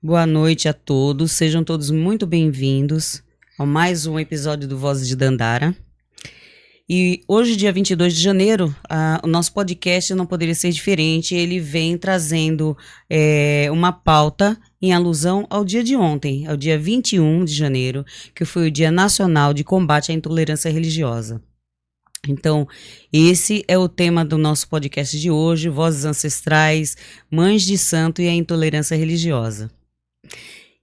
Boa noite a todos, sejam todos muito bem-vindos a mais um episódio do Vozes de Dandara. E hoje, dia 22 de janeiro, o nosso podcast não poderia ser diferente, ele vem trazendo uma pauta em alusão ao dia de ontem, ao dia 21 de janeiro, que foi o Dia Nacional de Combate à Intolerância Religiosa. Então, esse é o tema do nosso podcast de hoje, Vozes Ancestrais, Mães de Santo e a Intolerância Religiosa.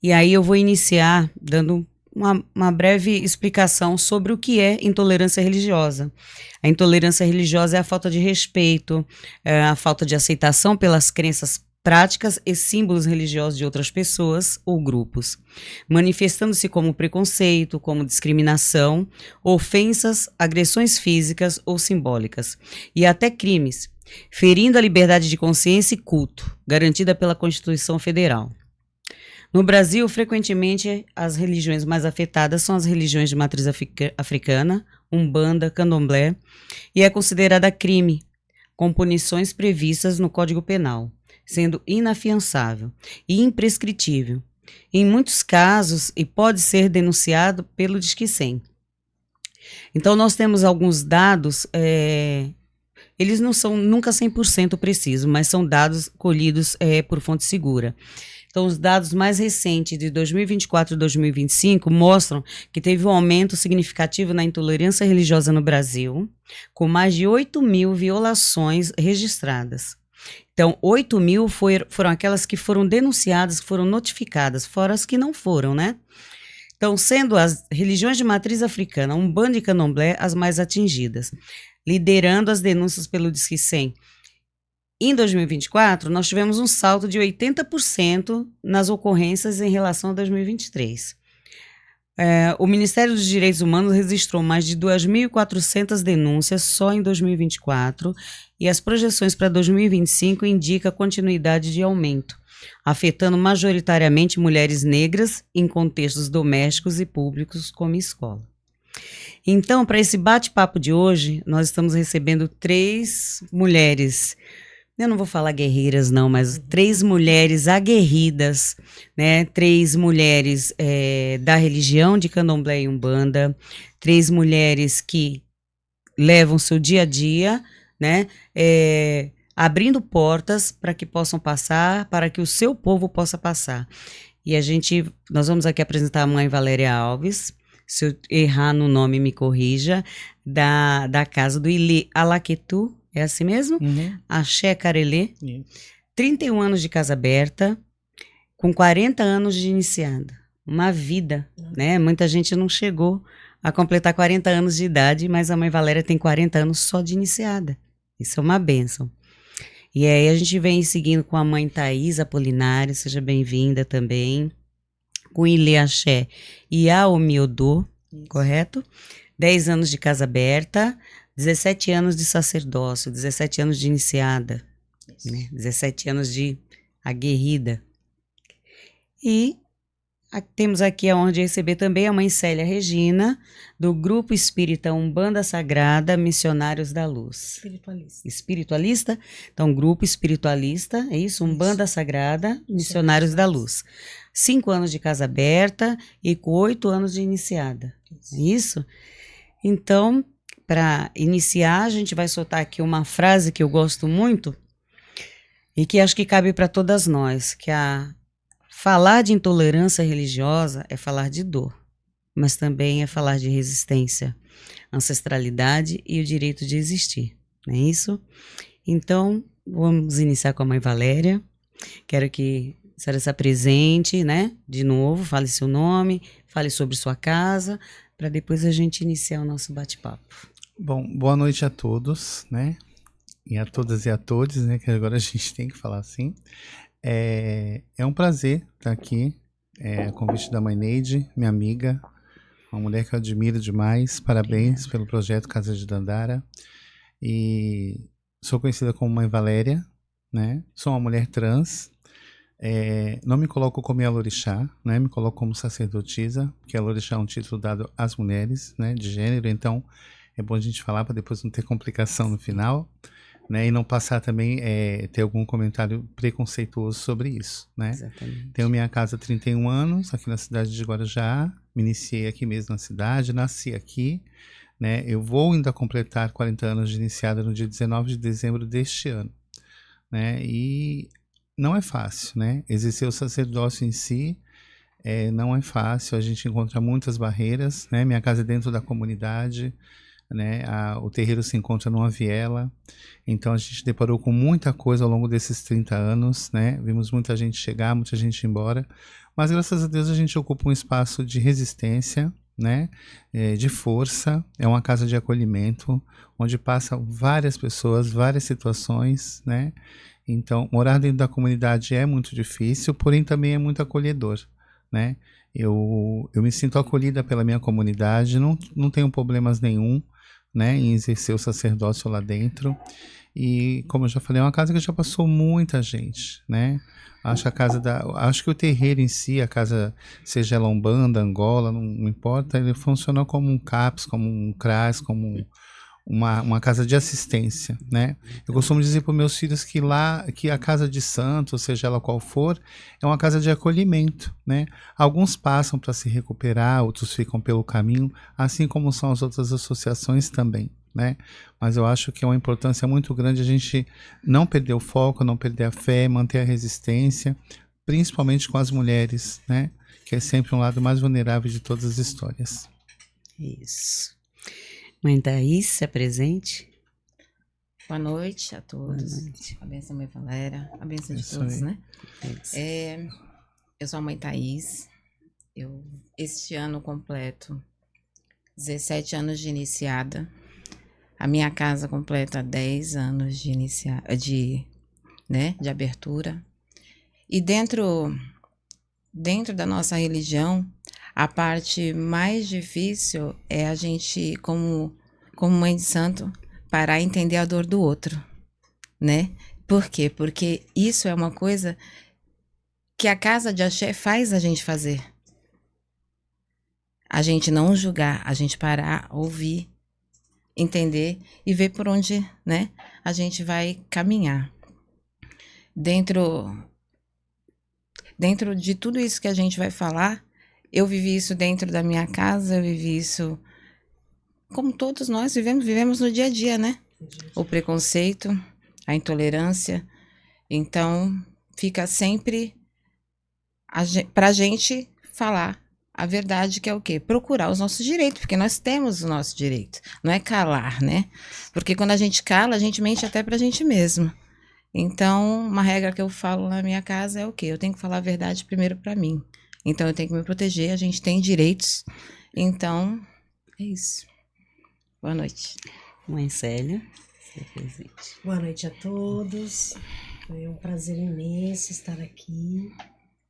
E aí eu vou iniciar dando uma breve explicação sobre o que é intolerância religiosa. A intolerância religiosa é a falta de respeito, a falta de aceitação pelas crenças práticas e símbolos religiosos de outras pessoas ou grupos, manifestando-se como preconceito, como discriminação, ofensas, agressões físicas ou simbólicas, e até crimes, ferindo a liberdade de consciência e culto, garantida pela Constituição Federal. No Brasil, frequentemente, as religiões mais afetadas são as religiões de matriz africana, Umbanda, Candomblé, e é considerada crime, com punições previstas no Código Penal, sendo inafiançável e imprescritível. Em muitos casos, e pode ser denunciado pelo Disque 100. Então, nós temos alguns dados, eles não são nunca 100% precisos, mas são dados colhidos por fonte segura. Então, os dados mais recentes de 2024 e 2025 mostram que teve um aumento significativo na intolerância religiosa no Brasil, com mais de 8 mil violações registradas. Então, 8 mil foram aquelas que foram denunciadas, que foram notificadas, fora as que não foram, né? Então, sendo as religiões de matriz africana, Umbanda e Candomblé, as mais atingidas, liderando as denúncias pelo Disque 100. Em 2024, nós tivemos um salto de 80% nas ocorrências em relação a 2023. O Ministério dos Direitos Humanos registrou mais de 2.400 denúncias só em 2024 e as projeções para 2025 indicam continuidade de aumento, afetando majoritariamente mulheres negras em contextos domésticos e públicos como escola. Então, para esse bate-papo de hoje, nós estamos recebendo 3 mulheres. Eu não vou falar guerreiras não, mas 3 mulheres aguerridas, né? 3 mulheres da religião de Candomblé e Umbanda, 3 mulheres que levam seu dia a dia, né? Abrindo portas para que possam passar, para que o seu povo possa passar. E nós vamos aqui apresentar a mãe Valéria Alves, se eu errar no nome me corrija, da casa do Ilê Alaquetu. É assim mesmo? Uhum. Axé Carelê, 31 anos de casa aberta, com 40 anos de iniciada. Uma vida, né? Muita gente não chegou a completar 40 anos de idade, mas a mãe Valéria tem 40 anos só de iniciada. Isso é uma bênção. E aí a gente vem seguindo com a mãe Thaís Apolinário, seja bem-vinda também. Com Ilê Axé e a Omiodô, correto? 10 anos de casa aberta, 17 anos de sacerdócio, 17 anos de iniciada, né? 17 anos de aguerrida. E temos aqui a honra de receber também a mãe Célia Regina, do Grupo Espírita Umbanda Sagrada Missionários da Luz. Espiritualista? Então, Grupo Espiritualista, é isso? Umbanda Sagrada Missionários da Luz. 5 anos de casa aberta e com 8 anos de iniciada. É isso? Então, para iniciar, a gente vai soltar aqui uma frase que eu gosto muito e que acho que cabe para todas nós, que falar de intolerância religiosa é falar de dor, mas também é falar de resistência, ancestralidade e o direito de existir, não é isso? Então, vamos iniciar com a mãe Valéria. Quero que a senhora se apresente, né? De novo, fale seu nome, fale sobre sua casa, para depois a gente iniciar o nosso bate-papo. Bom, boa noite a todos, né? E a todas e a todos, né? Que agora a gente tem que falar assim. É um prazer estar aqui, a convite da mãe Neide, minha amiga, uma mulher que eu admiro demais. Parabéns pelo projeto Casa de Dandara. E sou conhecida como Mãe Valéria, né? Sou uma mulher trans. Não me coloco como Yalorixá, né? Me coloco como sacerdotisa, porque Yalorixá é um título dado às mulheres, né? De gênero, então é bom a gente falar para depois não ter complicação no final, né? E não passar também, ter algum comentário preconceituoso sobre isso, né? Exatamente. Tenho minha casa há 31 anos, aqui na cidade de Guarujá, me iniciei aqui mesmo na cidade, nasci aqui, né? Eu vou ainda completar 40 anos de iniciada no dia 19 de dezembro deste ano, né? E não é fácil, né? Exercer o sacerdócio em si não é fácil, a gente encontra muitas barreiras, né? Minha casa é dentro da comunidade, né? O terreiro se encontra numa viela, então a gente deparou com muita coisa ao longo desses 30 anos, né? Vimos muita gente chegar, muita gente ir embora, mas graças a Deus a gente ocupa um espaço de resistência, né? De força, é uma casa de acolhimento, onde passam várias pessoas, várias situações, né? Então, morar dentro da comunidade é muito difícil, porém também é muito acolhedor, né? Eu me sinto acolhida pela minha comunidade, não tenho problemas nenhum, né, em exercer o sacerdócio lá dentro. E, como eu já falei, é uma casa que já passou muita gente, né? Acho que o terreiro em si, a casa, seja ela Umbanda, Angola, não importa, ele funciona como um CAPS, como um CRAS, como uma casa de assistência, né? Eu costumo dizer para meus filhos que a casa de santo, seja ela qual for, é uma casa de acolhimento, né? Alguns passam para se recuperar, outros ficam pelo caminho, assim como são as outras associações também, né? Mas eu acho que é uma importância muito grande a gente não perder o foco, não perder a fé, manter a resistência, principalmente com as mulheres, né? Que é sempre um lado mais vulnerável de todas as histórias. Isso. Mãe Thaís, se apresente. Boa noite a todos. Boa noite. A benção, mãe Valéria. A benção de Isso todos, aí. né? Isso. Eu sou a mãe Thaís. Este ano completo 17 anos de iniciada. A minha casa completa 10 anos de abertura. E dentro da nossa religião, a parte mais difícil é a gente, como mãe de santo, parar e entender a dor do outro, né? Por quê? Porque isso é uma coisa que a casa de axé faz a gente fazer. A gente não julgar, a gente parar, ouvir, entender e ver por onde, né, a gente vai caminhar. Dentro de tudo isso que a gente vai falar, eu vivi isso dentro da minha casa, eu vivi isso como todos nós vivemos no dia a dia, né? O preconceito, a intolerância. Então, fica sempre pra gente falar a verdade, que é o quê? Procurar os nossos direitos, porque nós temos o nosso direito. Não é calar, né? Porque quando a gente cala, a gente mente até pra gente mesmo. Então, uma regra que eu falo na minha casa é o quê? Eu tenho que falar a verdade primeiro pra mim. Então, eu tenho que me proteger, a gente tem direitos. Então, é isso. Boa noite. Mãe Célia, se apresente. Boa noite a todos. Foi um prazer imenso estar aqui.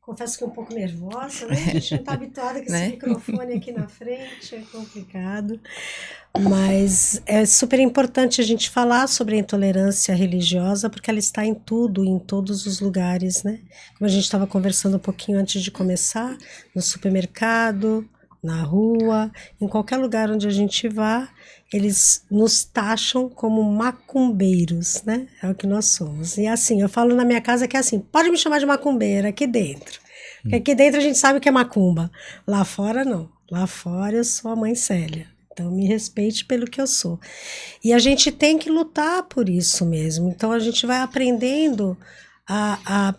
Confesso que um pouco nervosa, né? A gente não está habituada com esse Né? microfone aqui na frente, é complicado. Mas é super importante a gente falar sobre a intolerância religiosa, porque ela está em tudo, em todos os lugares, né? Como a gente estava conversando um pouquinho antes de começar, no supermercado, na rua, em qualquer lugar onde a gente vá, eles nos taxam como macumbeiros, né? É o que nós somos. E assim, eu falo na minha casa que é assim, pode me chamar de macumbeira aqui dentro. Porque aqui dentro a gente sabe o que é macumba. Lá fora, não. Lá fora eu sou a mãe Célia. Então me respeite pelo que eu sou. E a gente tem que lutar por isso mesmo. Então a gente vai aprendendo a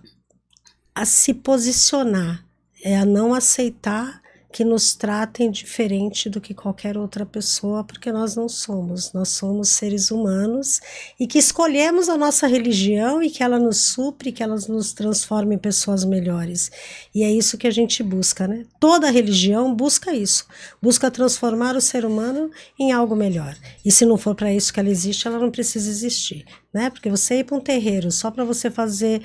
se posicionar, a não aceitar que nos tratem diferente do que qualquer outra pessoa, porque nós não somos. Nós somos seres humanos e que escolhemos a nossa religião e que ela nos supre, que ela nos transforme em pessoas melhores. E é isso que a gente busca, né? Toda religião busca isso. Busca transformar o ser humano em algo melhor. E se não for para isso que ela existe, ela não precisa existir, né? Porque você ir para um terreiro só para você fazer,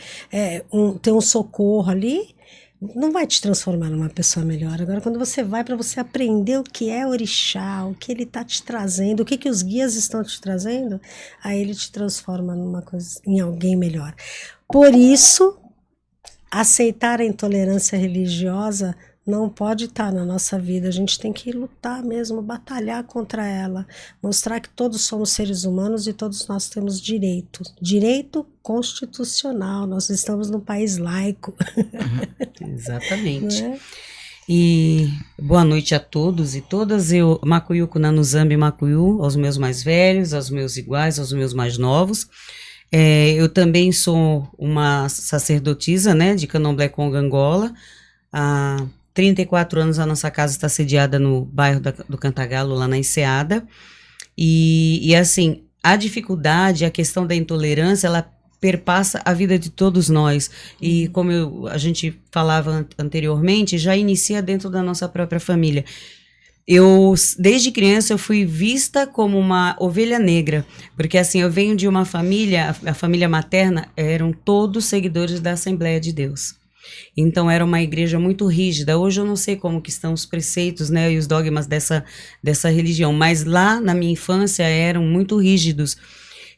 ter um socorro ali, não vai te transformar numa pessoa melhor. Agora, quando você vai para você aprender o que é orixá, o que ele está te trazendo, o que os guias estão te trazendo, aí ele te transforma numa coisa, em alguém melhor. Por isso, aceitar a intolerância religiosa não pode estar na nossa vida. A gente tem que lutar mesmo, batalhar contra ela, mostrar que todos somos seres humanos e todos nós temos direito. Direito constitucional. Nós estamos num país laico. Exatamente. Né? E boa noite a todos e todas. Eu, Macuyu Kunanuzambi Macuyu, aos meus mais velhos, aos meus iguais, aos meus mais novos. Eu também sou uma sacerdotisa, né, de Candomblé Congo Angola. Há 34 anos a nossa casa está sediada no bairro do Cantagalo, lá na Enseada. E assim, a dificuldade, a questão da intolerância, ela perpassa a vida de todos nós. E como a gente falava anteriormente, já inicia dentro da nossa própria família. Desde criança, eu fui vista como uma ovelha negra, porque assim, eu venho de uma família, a família materna eram todos seguidores da Assembleia de Deus. Então, era uma igreja muito rígida. Hoje eu não sei como que estão os preceitos, né, e os dogmas dessa religião, mas lá na minha infância eram muito rígidos.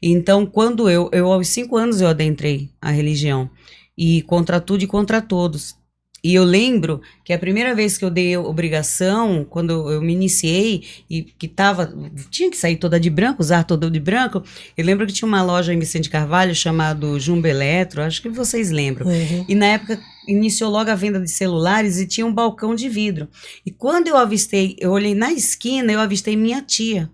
Então, quando eu aos 5 anos eu adentrei a religião, e contra tudo e contra todos. E eu lembro que a primeira vez que eu dei obrigação, quando eu me iniciei, e que tinha que sair toda de branco, usar toda de branco, eu lembro que tinha uma loja em Vicente Carvalho chamado Jumbo Eletro, acho que vocês lembram. Uhum. E na época iniciou logo a venda de celulares e tinha um balcão de vidro. E quando eu olhei na esquina, eu avistei minha tia.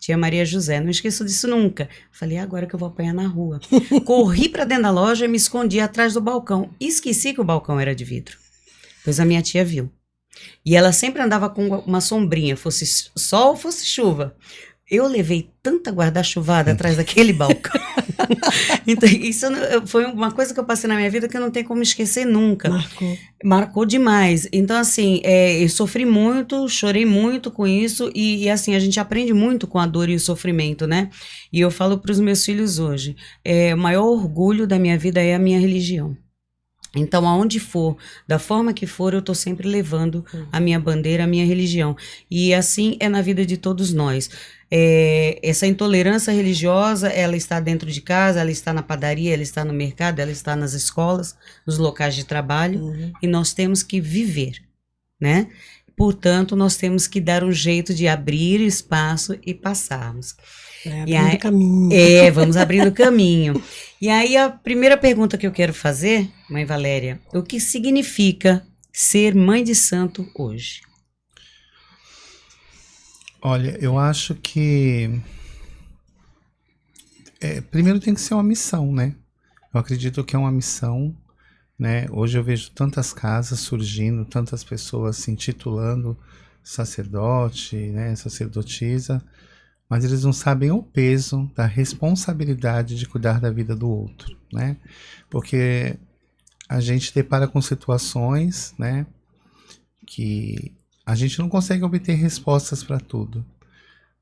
Tia Maria José, não esqueço disso nunca. Falei, agora que eu vou apanhar na rua. Corri para dentro da loja e me escondi atrás do balcão. Esqueci que o balcão era de vidro. Pois a minha tia viu. E ela sempre andava com uma sombrinha, fosse sol ou fosse chuva. Eu levei tanta guarda-chuvada atrás daquele balcão. Então, isso foi uma coisa que eu passei na minha vida que eu não tenho como esquecer nunca. Marcou demais. Então, assim, eu sofri muito, chorei muito com isso e, assim, a gente aprende muito com a dor e o sofrimento, né? E eu falo para os meus filhos hoje, o maior orgulho da minha vida é a minha religião. Então, aonde for, da forma que for, eu estou sempre levando a minha bandeira, a minha religião. E assim é na vida de todos nós. Essa intolerância religiosa, ela está dentro de casa, ela está na padaria, ela está no mercado, ela está nas escolas, nos locais de trabalho, e nós temos que viver, né? Portanto, nós temos que dar um jeito de abrir espaço e passarmos. Abrindo caminho. Vamos abrindo caminho. E aí, a primeira pergunta que eu quero fazer, mãe Valéria, o que significa ser mãe de santo hoje? Olha, eu acho que primeiro tem que ser uma missão, né? Eu acredito que é uma missão, né? Hoje eu vejo tantas casas surgindo, tantas pessoas se intitulando sacerdote, né? Sacerdotisa, mas eles não sabem o peso da responsabilidade de cuidar da vida do outro, né? Porque a gente depara com situações, né? Que a gente não consegue obter respostas para tudo,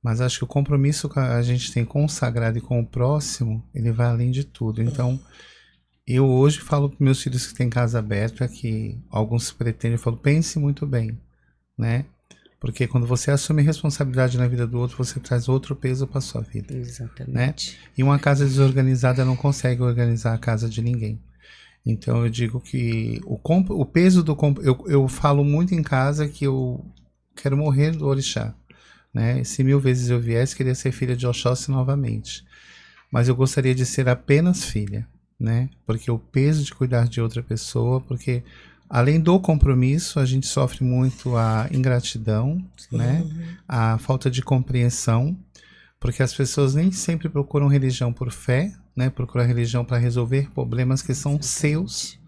mas acho que o compromisso que a gente tem com o sagrado e com o próximo, ele vai além de tudo. Então, eu hoje falo para meus filhos que têm casa aberta, que alguns pretendem, eu falo, pense muito bem, né? Porque quando você assume responsabilidade na vida do outro, você traz outro peso para sua vida. Exatamente. Né? E uma casa desorganizada não consegue organizar a casa de ninguém. Então eu digo que o peso do... Eu falo muito em casa que eu quero morrer do orixá, né? Se 1000 vezes eu viesse, queria ser filha de Oxóssi novamente. Mas eu gostaria de ser apenas filha, né? Porque o peso de cuidar de outra pessoa, porque além do compromisso, a gente sofre muito a ingratidão, né? A falta de compreensão, porque as pessoas nem sempre procuram religião por fé, né? Procuram religião para resolver problemas que são seus,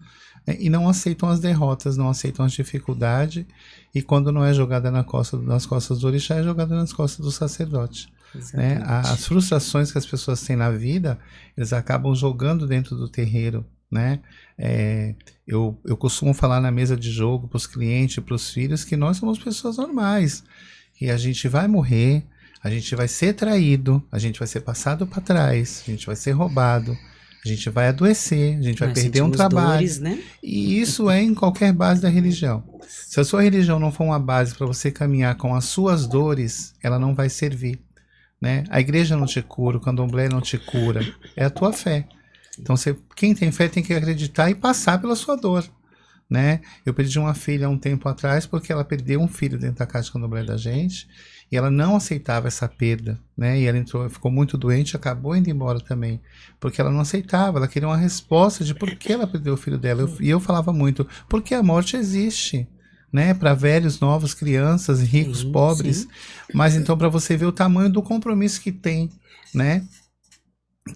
né? E não aceitam as derrotas, não aceitam as dificuldades, e quando não é jogada nas costas do orixá, é jogada nas costas do sacerdote. Né? As frustrações que as pessoas têm na vida, eles acabam jogando dentro do terreiro, né? Eu costumo falar na mesa de jogo para os clientes, para os filhos, que nós somos pessoas normais, que a gente vai morrer, a gente vai ser traído, a gente vai ser passado para trás, a gente vai ser roubado, a gente vai adoecer, a gente vai perder um trabalho. Dores, né? E isso é em qualquer base da religião. Se a sua religião não for uma base para você caminhar com as suas dores, ela não vai servir, né? A igreja não te cura, o candomblé não te cura, é a tua fé. Então, quem tem fé tem que acreditar e passar pela sua dor, né? Eu perdi uma filha há um tempo atrás porque ela perdeu um filho dentro da casa de candomblé da gente e ela não aceitava essa perda, né? E ela entrou, ficou muito doente, acabou indo embora também, porque ela não aceitava, ela queria uma resposta de por que ela perdeu o filho dela. E eu falava muito, porque a morte existe, né? Para velhos, novos, crianças, ricos, Sim, pobres. sim. Mas então para você ver o tamanho do compromisso que tem, né?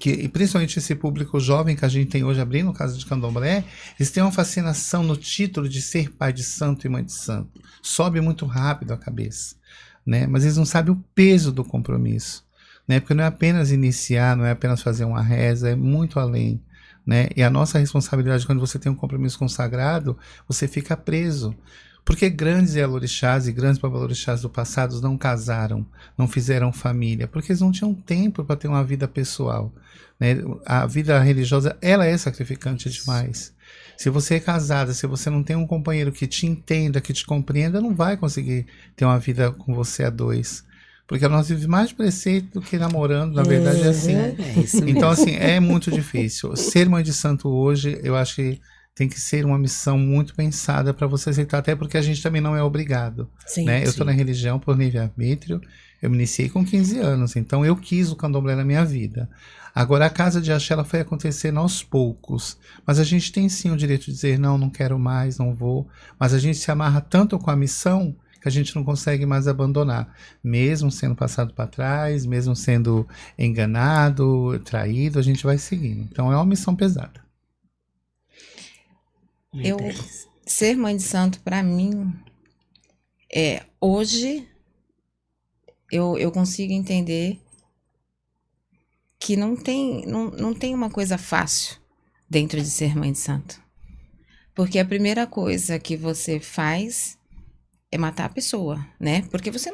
E principalmente esse público jovem que a gente tem hoje abrindo casa de candomblé, eles têm uma fascinação no título de ser pai de santo e mãe de santo. Sobe muito rápido a cabeça, né? Mas eles não sabem o peso do compromisso, né? Porque não é apenas iniciar, não é apenas fazer uma reza, é muito além, né? E a nossa responsabilidade quando você tem um compromisso consagrado, você fica preso. Porque grandes Yalorixás e grandes babalorixás do passado não casaram, não fizeram família, porque eles não tinham tempo para ter uma vida pessoal, né? A vida religiosa, ela é sacrificante demais. Se você é casada, se você não tem um companheiro que te entenda, que te compreenda, não vai conseguir ter uma vida com você a dois. Porque nós vivemos mais de preceito do que namorando, na verdade é assim. É isso mesmo. Então, assim, é muito difícil. Ser mãe de santo hoje, eu acho que tem que ser uma missão muito pensada para você aceitar, até porque a gente também não é obrigado, Sim, né? Eu sim. estou na religião por livre-arbítrio, eu me iniciei com 15 anos, então eu quis o candomblé na minha vida. Agora, a casa de axé ela foi acontecendo aos poucos, mas a gente tem sim o direito de dizer, não, não quero mais, não vou, mas a gente se amarra tanto com a missão que a gente não consegue mais abandonar, mesmo sendo passado para trás, mesmo sendo enganado, traído, a gente vai seguindo. Então, é uma missão pesada. Eu ser mãe de santo para mim hoje eu consigo entender que não tem uma coisa fácil dentro de ser mãe de santo. Porque a primeira coisa que você faz é matar a pessoa, né? Porque você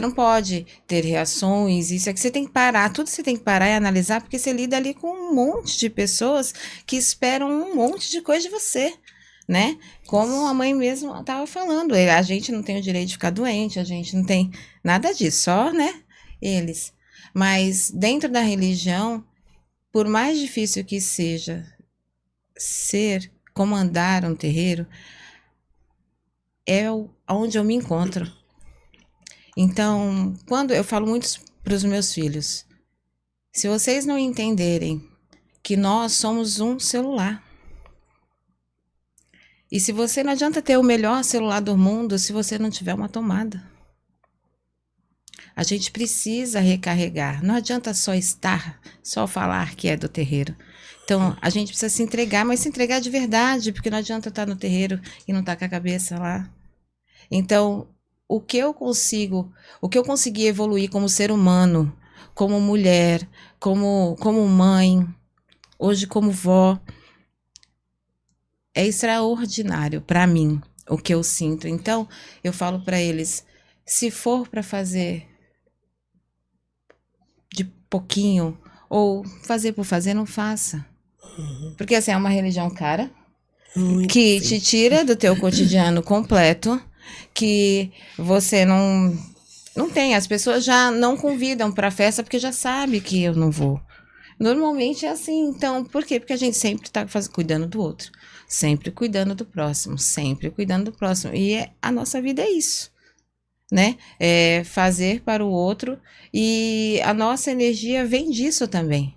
não pode ter reações, isso é que você tem que parar, tudo você tem que parar e analisar, porque você lida ali com um monte de pessoas que esperam um monte de coisa de você, né? Como a mãe mesmo estava falando, a gente não tem o direito de ficar doente, a gente não tem nada disso, só, né? Eles. Mas dentro da religião, por mais difícil que seja comandar um terreiro, é onde eu me encontro. Então, quando eu falo muito para os meus filhos, se vocês não entenderem que nós somos um celular, e se você não adianta ter o melhor celular do mundo se você não tiver uma tomada. A gente precisa recarregar. Não adianta só falar que é do terreiro. Então, a gente precisa se entregar, mas se entregar de verdade, porque não adianta estar no terreiro e não estar com a cabeça lá. Então, o que eu consegui evoluir como ser humano, como mulher, como mãe, hoje como vó, é extraordinário para mim, o que eu sinto. Então, eu falo para eles, se for para fazer de pouquinho, ou fazer por fazer, não faça. Porque assim, é uma religião cara, que te tira do teu cotidiano completo, que você não tem, as pessoas já não convidam para festa porque já sabe que eu não vou. Normalmente é assim, então, por quê? Porque a gente sempre está cuidando do outro, sempre cuidando do próximo, sempre cuidando do próximo, e a nossa vida é isso, né? É fazer para o outro, e a nossa energia vem disso também.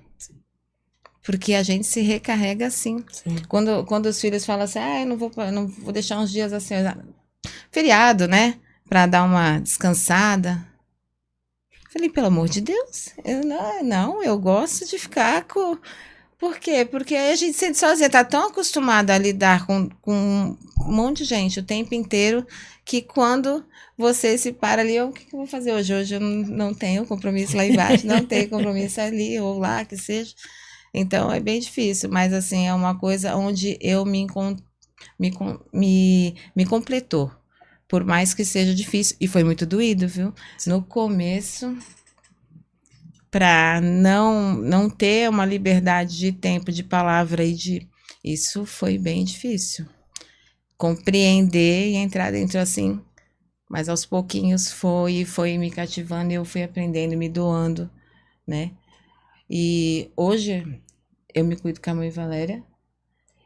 Porque a gente se recarrega assim. Quando os filhos falam assim, eu não vou deixar uns dias assim, feriado, né? Para dar uma descansada. Falei, pelo amor de Deus, eu gosto de ficar com... Por quê? Porque aí a gente se sente sozinha, tá tão acostumada a lidar com um monte de gente o tempo inteiro, que quando você se para ali, o que eu vou fazer hoje? Hoje eu não tenho compromisso lá embaixo, não tenho compromisso ali, ou lá, que seja. Então, é bem difícil, mas assim, é uma coisa onde eu me completou. Por mais que seja difícil, e foi muito doído, viu? No começo, para não ter uma liberdade de tempo, de palavra isso foi bem difícil. Compreender e entrar dentro assim, mas aos pouquinhos foi me cativando e eu fui aprendendo, me doando, né? E hoje eu me cuido com a mãe Valéria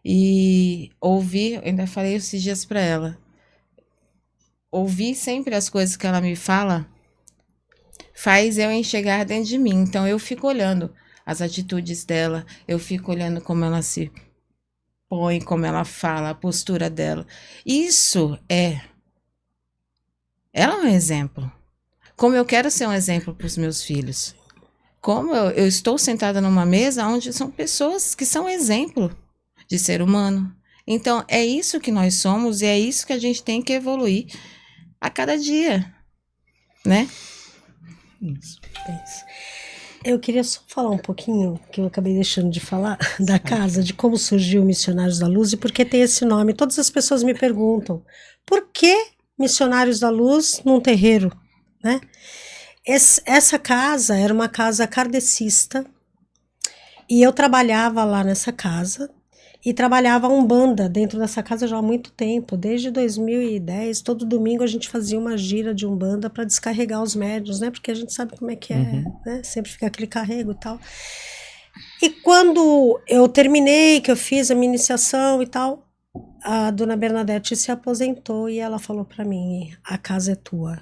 E ouvir, eu ainda falei esses dias para ela, ouvir sempre as coisas que ela me fala faz eu enxergar dentro de mim. Então eu fico olhando as atitudes dela, eu fico olhando como ela se põe, como ela fala, a postura dela. Ela é um exemplo. Como eu quero ser um exemplo para os meus filhos. Como eu estou sentada numa mesa onde são pessoas que são exemplo de ser humano. Então, é isso que nós somos e é isso que a gente tem que evoluir a cada dia, né? Isso. Isso. Eu queria só falar um pouquinho, que eu acabei deixando de falar, da casa, de como surgiu Missionários da Luz e por que tem esse nome. Todas as pessoas me perguntam, por que Missionários da Luz num terreiro, né? Essa casa era uma casa kardecista e eu trabalhava lá nessa casa e trabalhava a Umbanda dentro dessa casa já há muito tempo, desde 2010, todo domingo a gente fazia uma gira de Umbanda para descarregar os médiuns, né? Porque a gente sabe como é que é, né? Sempre fica aquele carrego e tal. E quando eu terminei, que eu fiz a minha iniciação e tal, a dona Bernadette se aposentou e ela falou para mim, a casa é tua.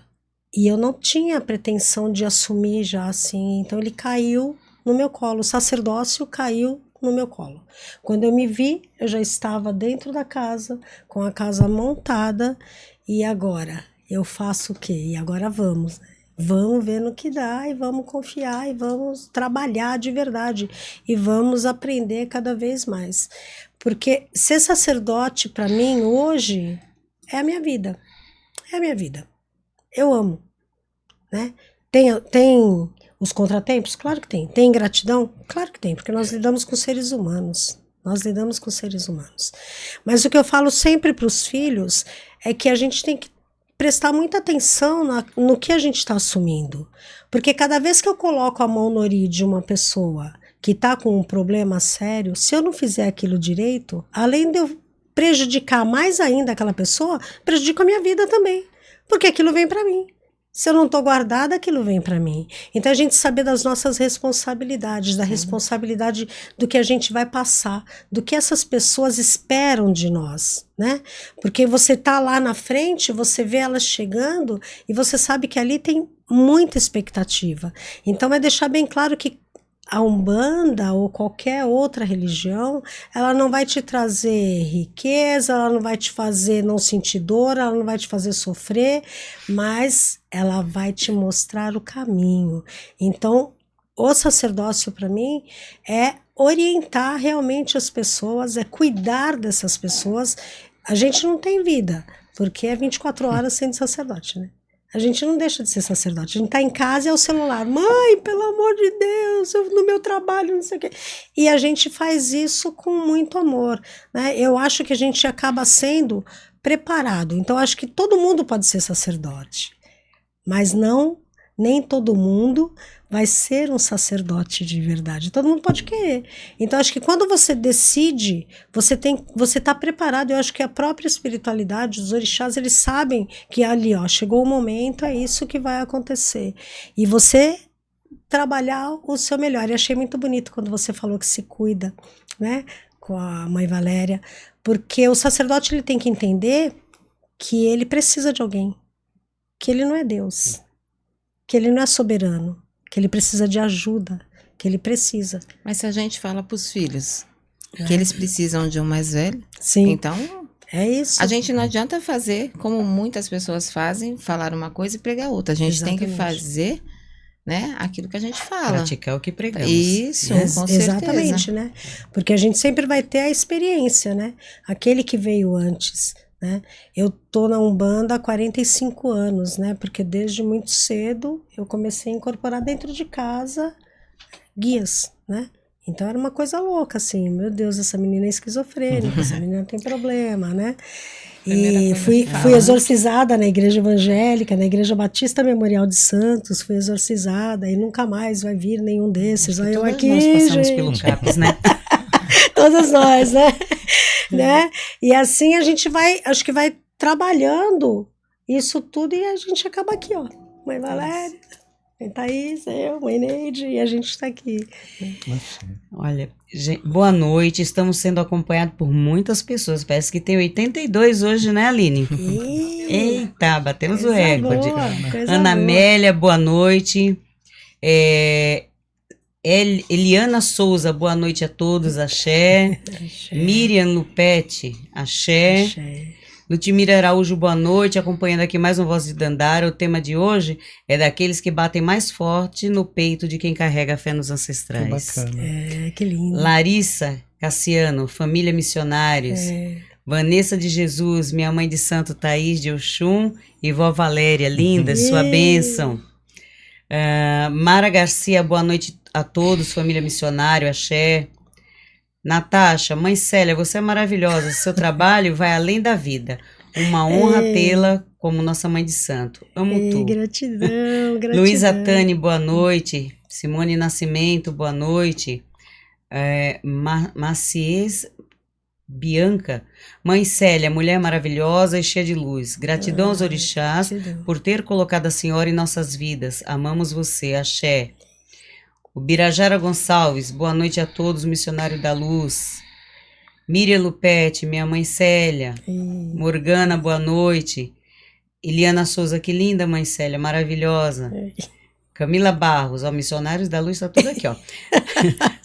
E eu não tinha pretensão de assumir já assim, então ele caiu no meu colo, o sacerdócio caiu no meu colo. Quando eu me vi, eu já estava dentro da casa, com a casa montada, e agora eu faço o quê? E agora vamos, né? Vamos ver no que dá e vamos confiar e vamos trabalhar de verdade e vamos aprender cada vez mais. Porque ser sacerdote para mim hoje é a minha vida. É a minha vida. Eu amo, né? Tem os contratempos? Claro que tem. Tem ingratidão? Claro que tem, porque nós lidamos com seres humanos. Nós lidamos com seres humanos. Mas o que eu falo sempre para os filhos é que a gente tem que prestar muita atenção no que a gente está assumindo. Porque cada vez que eu coloco a mão no ori de uma pessoa que está com um problema sério, se eu não fizer aquilo direito, além de eu prejudicar mais ainda aquela pessoa, prejudico a minha vida também. Porque aquilo vem para mim. Se eu não estou guardada, aquilo vem para mim. Então a gente saber das nossas responsabilidades, da responsabilidade do que a gente vai passar, do que essas pessoas esperam de nós, né? Porque você tá lá na frente, você vê elas chegando e você sabe que ali tem muita expectativa. Então é deixar bem claro que a Umbanda ou qualquer outra religião, ela não vai te trazer riqueza, ela não vai te fazer não sentir dor, ela não vai te fazer sofrer, mas ela vai te mostrar o caminho. Então, o sacerdócio para mim é orientar realmente as pessoas, é cuidar dessas pessoas. A gente não tem vida, porque é 24 horas sendo sacerdote, né? A gente não deixa de ser sacerdote. A gente tá em casa e é o celular. Mãe, pelo amor de Deus, eu no meu trabalho, não sei o quê. E a gente faz isso com muito amor, né? Eu acho que a gente acaba sendo preparado. Então, acho que todo mundo pode ser sacerdote. Mas nem todo mundo vai ser um sacerdote de verdade. Todo mundo pode querer. Então, acho que quando você decide, você tá preparado. Eu acho que a própria espiritualidade, os orixás, eles sabem que ali, ó, chegou o momento, é isso que vai acontecer. E você trabalhar o seu melhor. E achei muito bonito quando você falou que se cuida, né, com a mãe Valéria, porque o sacerdote ele tem que entender que ele precisa de alguém, que ele não é Deus, que ele não é soberano, que ele precisa de ajuda, que ele precisa. Mas se a gente fala para os filhos que eles precisam de um mais velho, Sim, então é isso. a gente não adianta fazer como muitas pessoas fazem, falar uma coisa e pregar outra. A gente tem que fazer, né, aquilo que a gente fala. Praticar o que pregamos. Isso, com certeza. Exatamente, né? Porque a gente sempre vai ter a experiência, né? Aquele que veio antes, né? Eu tô na Umbanda há 45 anos, né? Porque desde muito cedo eu comecei a incorporar dentro de casa guias, né? Então era uma coisa louca, assim, meu Deus, essa menina é esquizofrênica, essa menina tem problema, né? E fui exorcizada na igreja evangélica, na igreja Batista Memorial de Santos, fui exorcizada e nunca mais vai vir nenhum desses. Olha eu aqui, nós passamos gente. pelo CAPS, né? Todas nós, né? Né? E assim a gente vai, acho que vai trabalhando isso tudo e a gente acaba aqui, ó. Mãe Valéria. Tem Thaís, eu, Mãe Neide, e a gente está aqui. Olha, boa noite. Estamos sendo acompanhados por muitas pessoas. Parece que tem 82 hoje, né, Aline? Eita, batemos o recorde. Ana Amélia, boa noite. Eliana Souza, boa noite a todos, axé. Miriam Lupete, axé. Lutimira Araújo, boa noite, acompanhando aqui mais um Voz de Dandara. O tema de hoje é daqueles que batem mais forte no peito de quem carrega a fé nos ancestrais. Que bacana. Que lindo. Larissa Cassiano, Família Missionários. Vanessa de Jesus, minha mãe de santo Thaís de Oxum e vó Valéria, linda, sua bênção. Mara Garcia, boa noite a todos, Família Missionário, axé. Natasha, mãe Célia, você é maravilhosa, seu trabalho vai além da vida. Uma honra tê-la como nossa mãe de santo. Amo tu. Gratidão, gratidão. Luísa Tani, boa noite. Simone Nascimento, boa noite. Macies Bianca, mãe Célia, mulher maravilhosa e cheia de luz. Gratidão aos orixás por ter colocado a senhora em nossas vidas. Amamos você, axé. O Birajara Gonçalves, boa noite a todos, missionário da luz. Miriam Lupete, minha mãe Célia. Morgana, boa noite. Eliana Souza, que linda mãe Célia, maravilhosa. Camila Barros, ó, missionários da luz, tá tudo aqui, ó.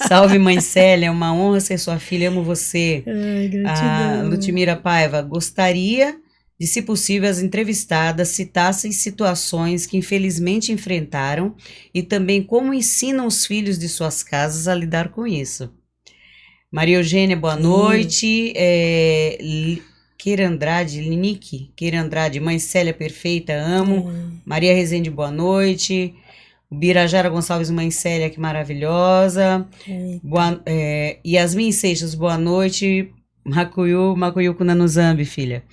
Salve mãe Célia, é uma honra ser sua filha, amo você. Gratidão. Lutimira Paiva, gostaria de, se possível, as entrevistadas citassem situações que infelizmente enfrentaram e também como ensinam os filhos de suas casas a lidar com isso. Maria Eugênia, boa noite. Keira Andrade, Linique, Keira Andrade, mãe Célia perfeita, amo. Maria Rezende, boa noite. O Birajara Gonçalves, mãe Célia, que maravilhosa. Yasmin Seixas, boa noite. Macuyu Kunanuzambi, filha.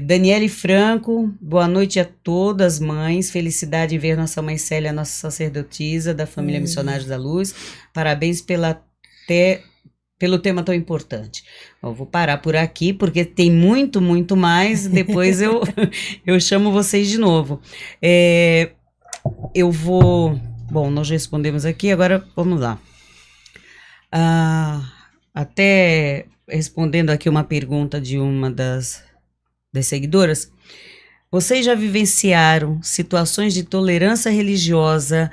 Daniele Franco, boa noite a todas as mães, felicidade em ver nossa mãe Célia, nossa sacerdotisa da família Missionários da Luz, parabéns pelo tema tão importante. Eu vou parar por aqui, porque tem muito, muito mais, depois eu chamo vocês de novo. Bom, nós respondemos aqui, agora vamos lá. Até respondendo aqui uma pergunta de uma das seguidoras, vocês já vivenciaram situações de tolerância religiosa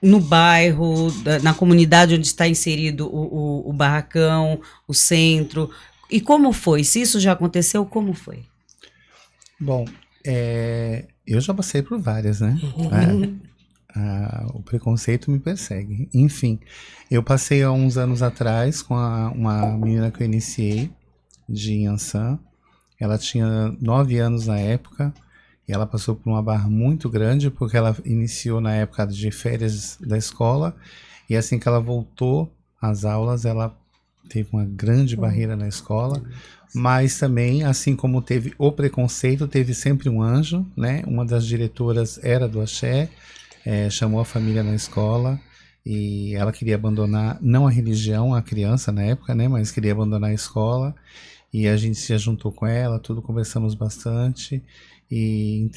no bairro, na comunidade onde está inserido o barracão, o centro? E como foi? Se isso já aconteceu, como foi? Bom, eu já passei por várias, né? O preconceito me persegue. Enfim, eu passei há uns anos atrás com uma menina que eu iniciei, de Yansan. Ela tinha 9 anos na época e ela passou por uma barra muito grande porque ela iniciou na época de férias da escola e assim que ela voltou às aulas ela teve uma grande barreira na escola, mas também, assim como teve o preconceito, teve sempre um anjo, né? Uma das diretoras era do axé, chamou a família na escola e ela queria abandonar, não a religião, a criança na época, né? Mas queria abandonar a escola. E a gente se juntou com ela, conversamos bastante e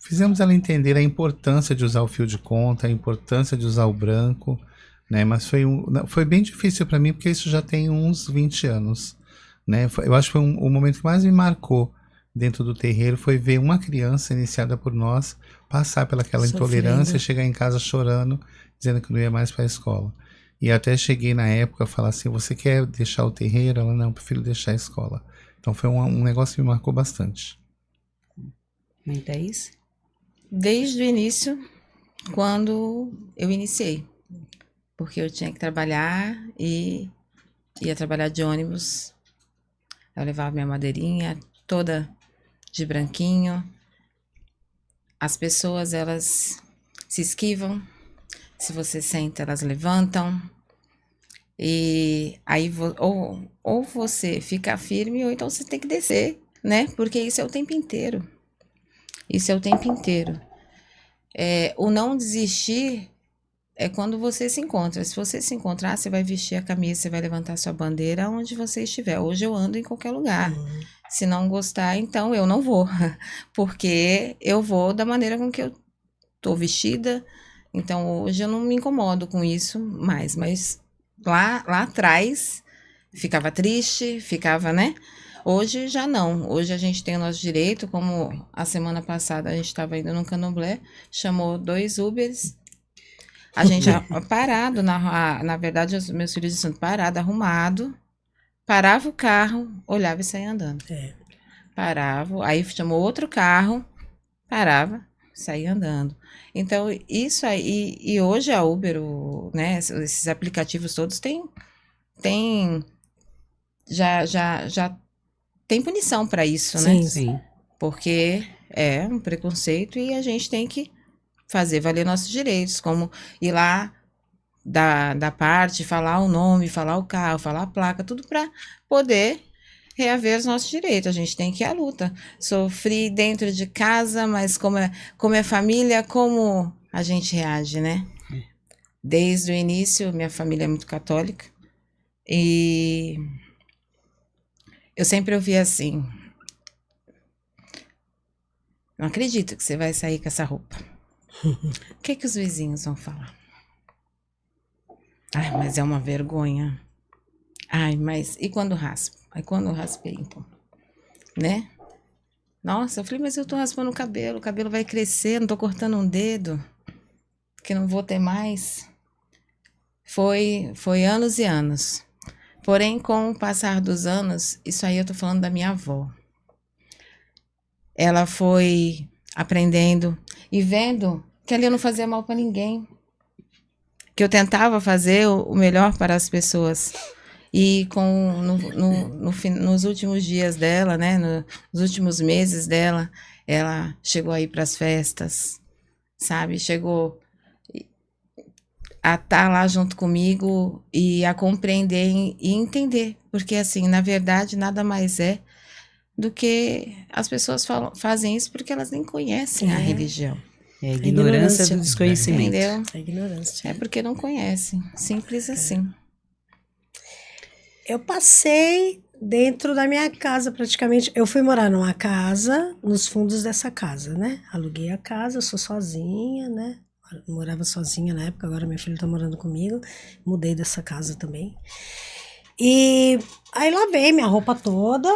fizemos ela entender a importância de usar o fio de conta, a importância de usar o branco, né? Mas foi bem difícil para mim, porque isso já tem uns 20 anos, né? Eu acho que foi o momento que mais me marcou dentro do terreiro, foi ver uma criança iniciada por nós passar pelaquela intolerância, chegar em casa chorando, dizendo que não ia mais para a escola. E até cheguei na época a falar assim, você quer deixar o terreiro? Ela, não, prefiro deixar a escola. Então foi um negócio que me marcou bastante. Mãe Thaís? Desde o início, quando eu iniciei. Porque eu tinha que trabalhar e ia trabalhar de ônibus. Eu levava minha madeirinha toda de branquinho. As pessoas, elas se esquivam. Se você senta, elas levantam. E aí, ou você fica firme, ou então você tem que descer, né? Porque isso é o tempo inteiro. Isso é o tempo inteiro. O não desistir é quando você se encontra. Se você se encontrar, você vai vestir a camisa, você vai levantar sua bandeira onde você estiver. Hoje eu ando em qualquer lugar. Se não gostar, então eu não vou. Porque eu vou da maneira com que eu tô vestida. Então hoje eu não me incomodo com isso mais. Mas lá atrás ficava triste, ficava, né? Hoje já não. Hoje a gente tem o nosso direito, como a semana passada a gente estava indo no Candomblé, chamou 2 Ubers. A gente parado, na verdade, os meus filhos estão parado, arrumado, parava o carro, olhava e saía andando. Parava, aí chamou outro carro, parava, saía andando. Então, isso aí, e hoje a Uber, né, esses aplicativos todos já tem punição para isso, né? Sim. Porque é um preconceito e a gente tem que fazer valer nossos direitos, como ir lá da parte, falar o nome, falar o carro, falar a placa, tudo para poder reaver os nossos direitos. A gente tem que ir à luta. Sofri dentro de casa, mas como é família, como a gente reage, né? Desde o início, minha família é muito católica e eu sempre ouvi assim: não acredito que você vai sair com essa roupa. O que os vizinhos vão falar? Ai, mas é uma vergonha. Ai, mas e quando raspa? Aí quando eu raspei, então, né? Nossa, eu falei, mas eu tô raspando o cabelo vai crescer, não tô cortando um dedo, que não vou ter mais. Foi anos e anos. Porém, com o passar dos anos, isso aí eu tô falando da minha avó. Ela foi aprendendo e vendo que ali eu não fazia mal para ninguém. Que eu tentava fazer o melhor para as pessoas. E nos últimos dias dela, né, nos últimos meses dela, ela chegou a ir para as festas, sabe? Chegou a estar lá junto comigo e a compreender e entender. Porque, assim, na verdade, nada mais é do que as pessoas fazem isso porque elas nem conhecem a religião. É a ignorância do desconhecimento. Entendeu? A ignorância. É porque não conhecem. Simples assim. Eu passei dentro da minha casa, praticamente. Eu fui morar numa casa, nos fundos dessa casa, né? Aluguei a casa, eu sou sozinha, né? Morava sozinha na época, agora meu filho tá morando comigo. Mudei dessa casa também. E aí lavei minha roupa toda.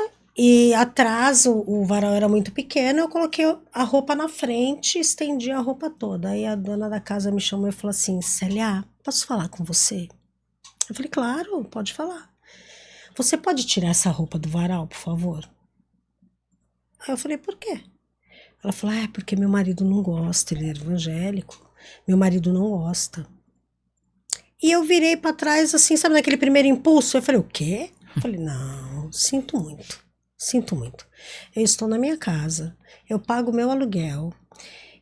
E atrás o varal era muito pequeno, eu coloquei a roupa na frente e estendi a roupa toda. Aí a dona da casa me chamou e falou assim: Célia, posso falar com você? Eu falei, claro, pode falar. Você pode tirar essa roupa do varal, por favor? Aí eu falei, por quê? Ela falou, porque meu marido não gosta, ele é evangélico, meu marido não gosta. E eu virei pra trás, assim, sabe, naquele primeiro impulso? Eu falei, o quê? Eu falei, não, sinto muito. Eu estou na minha casa, eu pago meu aluguel,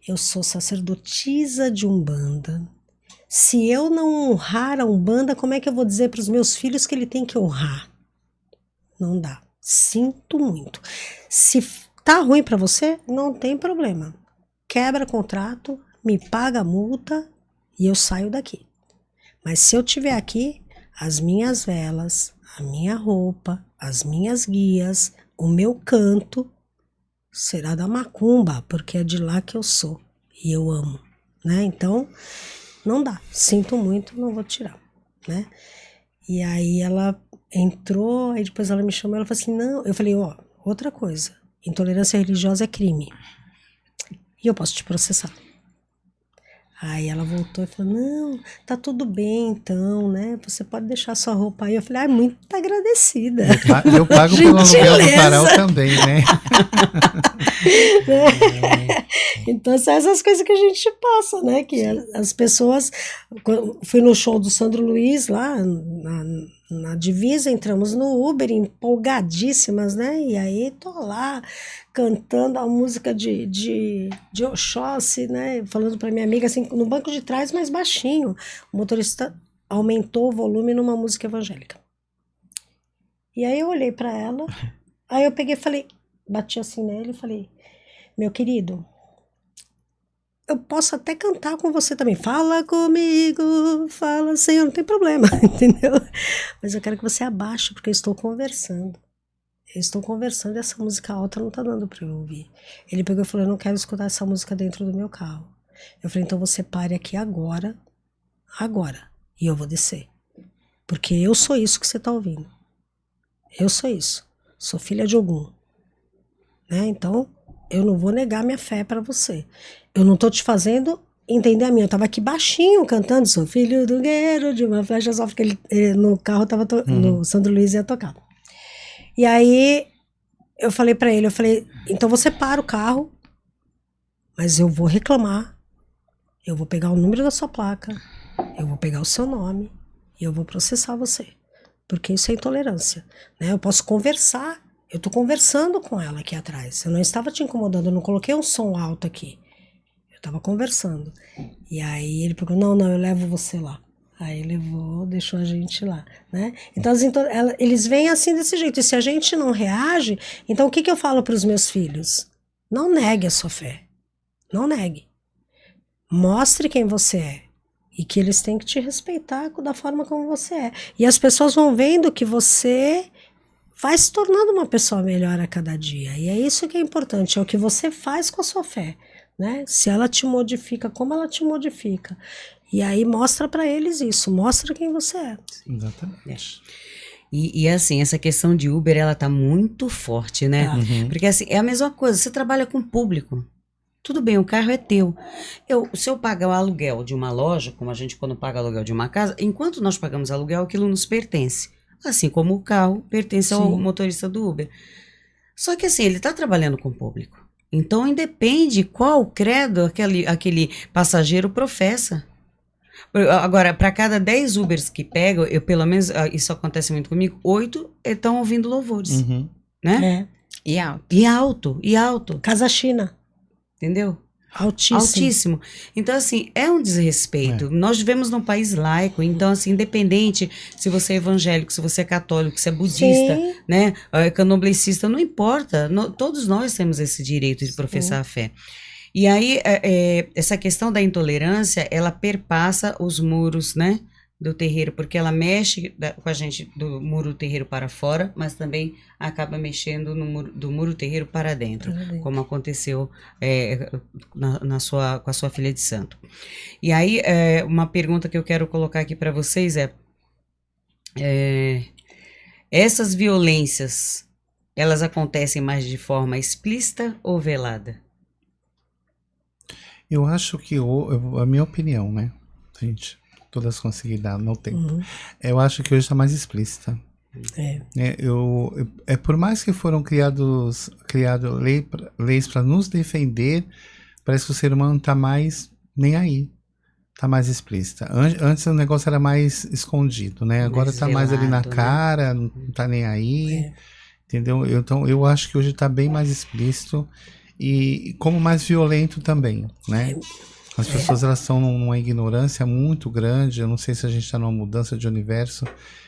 eu sou sacerdotisa de Umbanda. Se eu não honrar a Umbanda, como é que eu vou dizer para os meus filhos que ele tem que honrar? Não dá. Sinto muito. Se tá ruim para você, não tem problema. Quebra contrato, me paga a multa e eu saio daqui. Mas se eu tiver aqui, as minhas velas, a minha roupa, as minhas guias, o meu canto será da macumba, porque é de lá que eu sou e eu amo, né? Então, não dá. Sinto muito, não vou tirar, né? E aí ela entrou, aí depois ela me chamou, ela falou assim, não, eu falei, outra coisa, intolerância religiosa é crime e eu posso te processar. Aí ela voltou e falou, não, tá tudo bem então, né, você pode deixar sua roupa aí. Eu falei, muito agradecida. Eu pago pelo aluguel do varal também, né? Então são essas coisas que a gente passa, né, que as pessoas, fui no show do Sandro Luiz lá na Divisa, entramos no Uber empolgadíssimas, né, e aí tô lá cantando a música de Oxóssi, né, falando pra minha amiga assim, no banco de trás, mais baixinho, o motorista aumentou o volume numa música evangélica. E aí eu olhei pra ela, aí eu peguei e falei, bati assim nele e falei, meu querido, eu posso até cantar com você também. Fala comigo, fala, Senhor, não tem problema, entendeu? Mas eu quero que você abaixe, porque eu estou conversando. Eu estou conversando e essa música alta não tá dando pra eu ouvir. Ele pegou e falou, eu não quero escutar essa música dentro do meu carro. Eu falei, então você pare aqui agora, e eu vou descer. Porque eu sou isso que você tá ouvindo. Eu sou isso. Sou filha de Ogum. Né? Então, eu não vou negar minha fé pra você. Eu não tô te fazendo entender a minha. Eu tava aqui baixinho cantando, sou filho do guerreiro de uma flecha só, porque ele no carro tava no Sandro Luiz ia tocar. E aí, eu falei pra ele, então você para o carro, mas eu vou reclamar, eu vou pegar o número da sua placa, eu vou pegar o seu nome e eu vou processar você. Porque isso é intolerância, né? Eu posso conversar, eu tô conversando com ela aqui atrás, eu não estava te incomodando, eu não coloquei um som alto aqui, eu tava conversando. E aí ele perguntou, não, eu levo você lá. Aí levou, deixou a gente lá, né? Então eles vêm assim desse jeito. E se a gente não reage, então o que eu falo para os meus filhos? Não negue a sua fé. Não negue. Mostre quem você é. E que eles têm que te respeitar da forma como você é. E as pessoas vão vendo que você vai se tornando uma pessoa melhor a cada dia. E é isso que é importante, é o que você faz com a sua fé, né? Se ela te modifica, como ela te modifica. E aí mostra pra eles isso, mostra quem você é. Exatamente. E assim, essa questão de Uber, ela tá muito forte, né? Porque assim, é a mesma coisa, você trabalha com público. Tudo bem, o carro é teu. Se eu pagar o aluguel de uma loja, como a gente quando paga aluguel de uma casa, enquanto nós pagamos aluguel, aquilo nos pertence. Assim como o carro pertence ao motorista do Uber. Só que assim, ele tá trabalhando com o público. Então, independe qual credo aquele passageiro professa. Agora, para cada 10 Ubers que pegam, pelo menos, isso acontece muito comigo, 8 estão ouvindo louvores, né? E alto. E alto. Casa China. Entendeu? Altíssimo. Altíssimo. Então, assim, é um desrespeito. Nós vivemos num país laico, então, assim, independente se você é evangélico, se você é católico, se é budista, né, candomblessista, não importa. Todos nós temos esse direito de professar a fé. E aí, essa questão da intolerância, ela perpassa os muros, né, do terreiro, porque ela mexe com a gente do muro do terreiro para fora, mas também acaba mexendo do muro do terreiro para dentro, como aconteceu com a sua filha de santo. E aí, uma pergunta que eu quero colocar aqui para vocês essas violências, elas acontecem mais de forma explícita ou velada? Eu acho que, a minha opinião, né, gente, todas conseguir dar no tempo, eu acho que hoje está mais explícita. Por mais que foram criadas leis para nos defender, parece que o ser humano está mais nem aí, está mais explícita. Antes o negócio era mais escondido, né? Agora está mais ali na cara, né? Não está nem aí, entendeu? Então eu acho que hoje está bem mais explícito. E como mais violento também, né? As pessoas elas estão numa ignorância muito grande. Eu não sei se a gente está numa mudança de universo,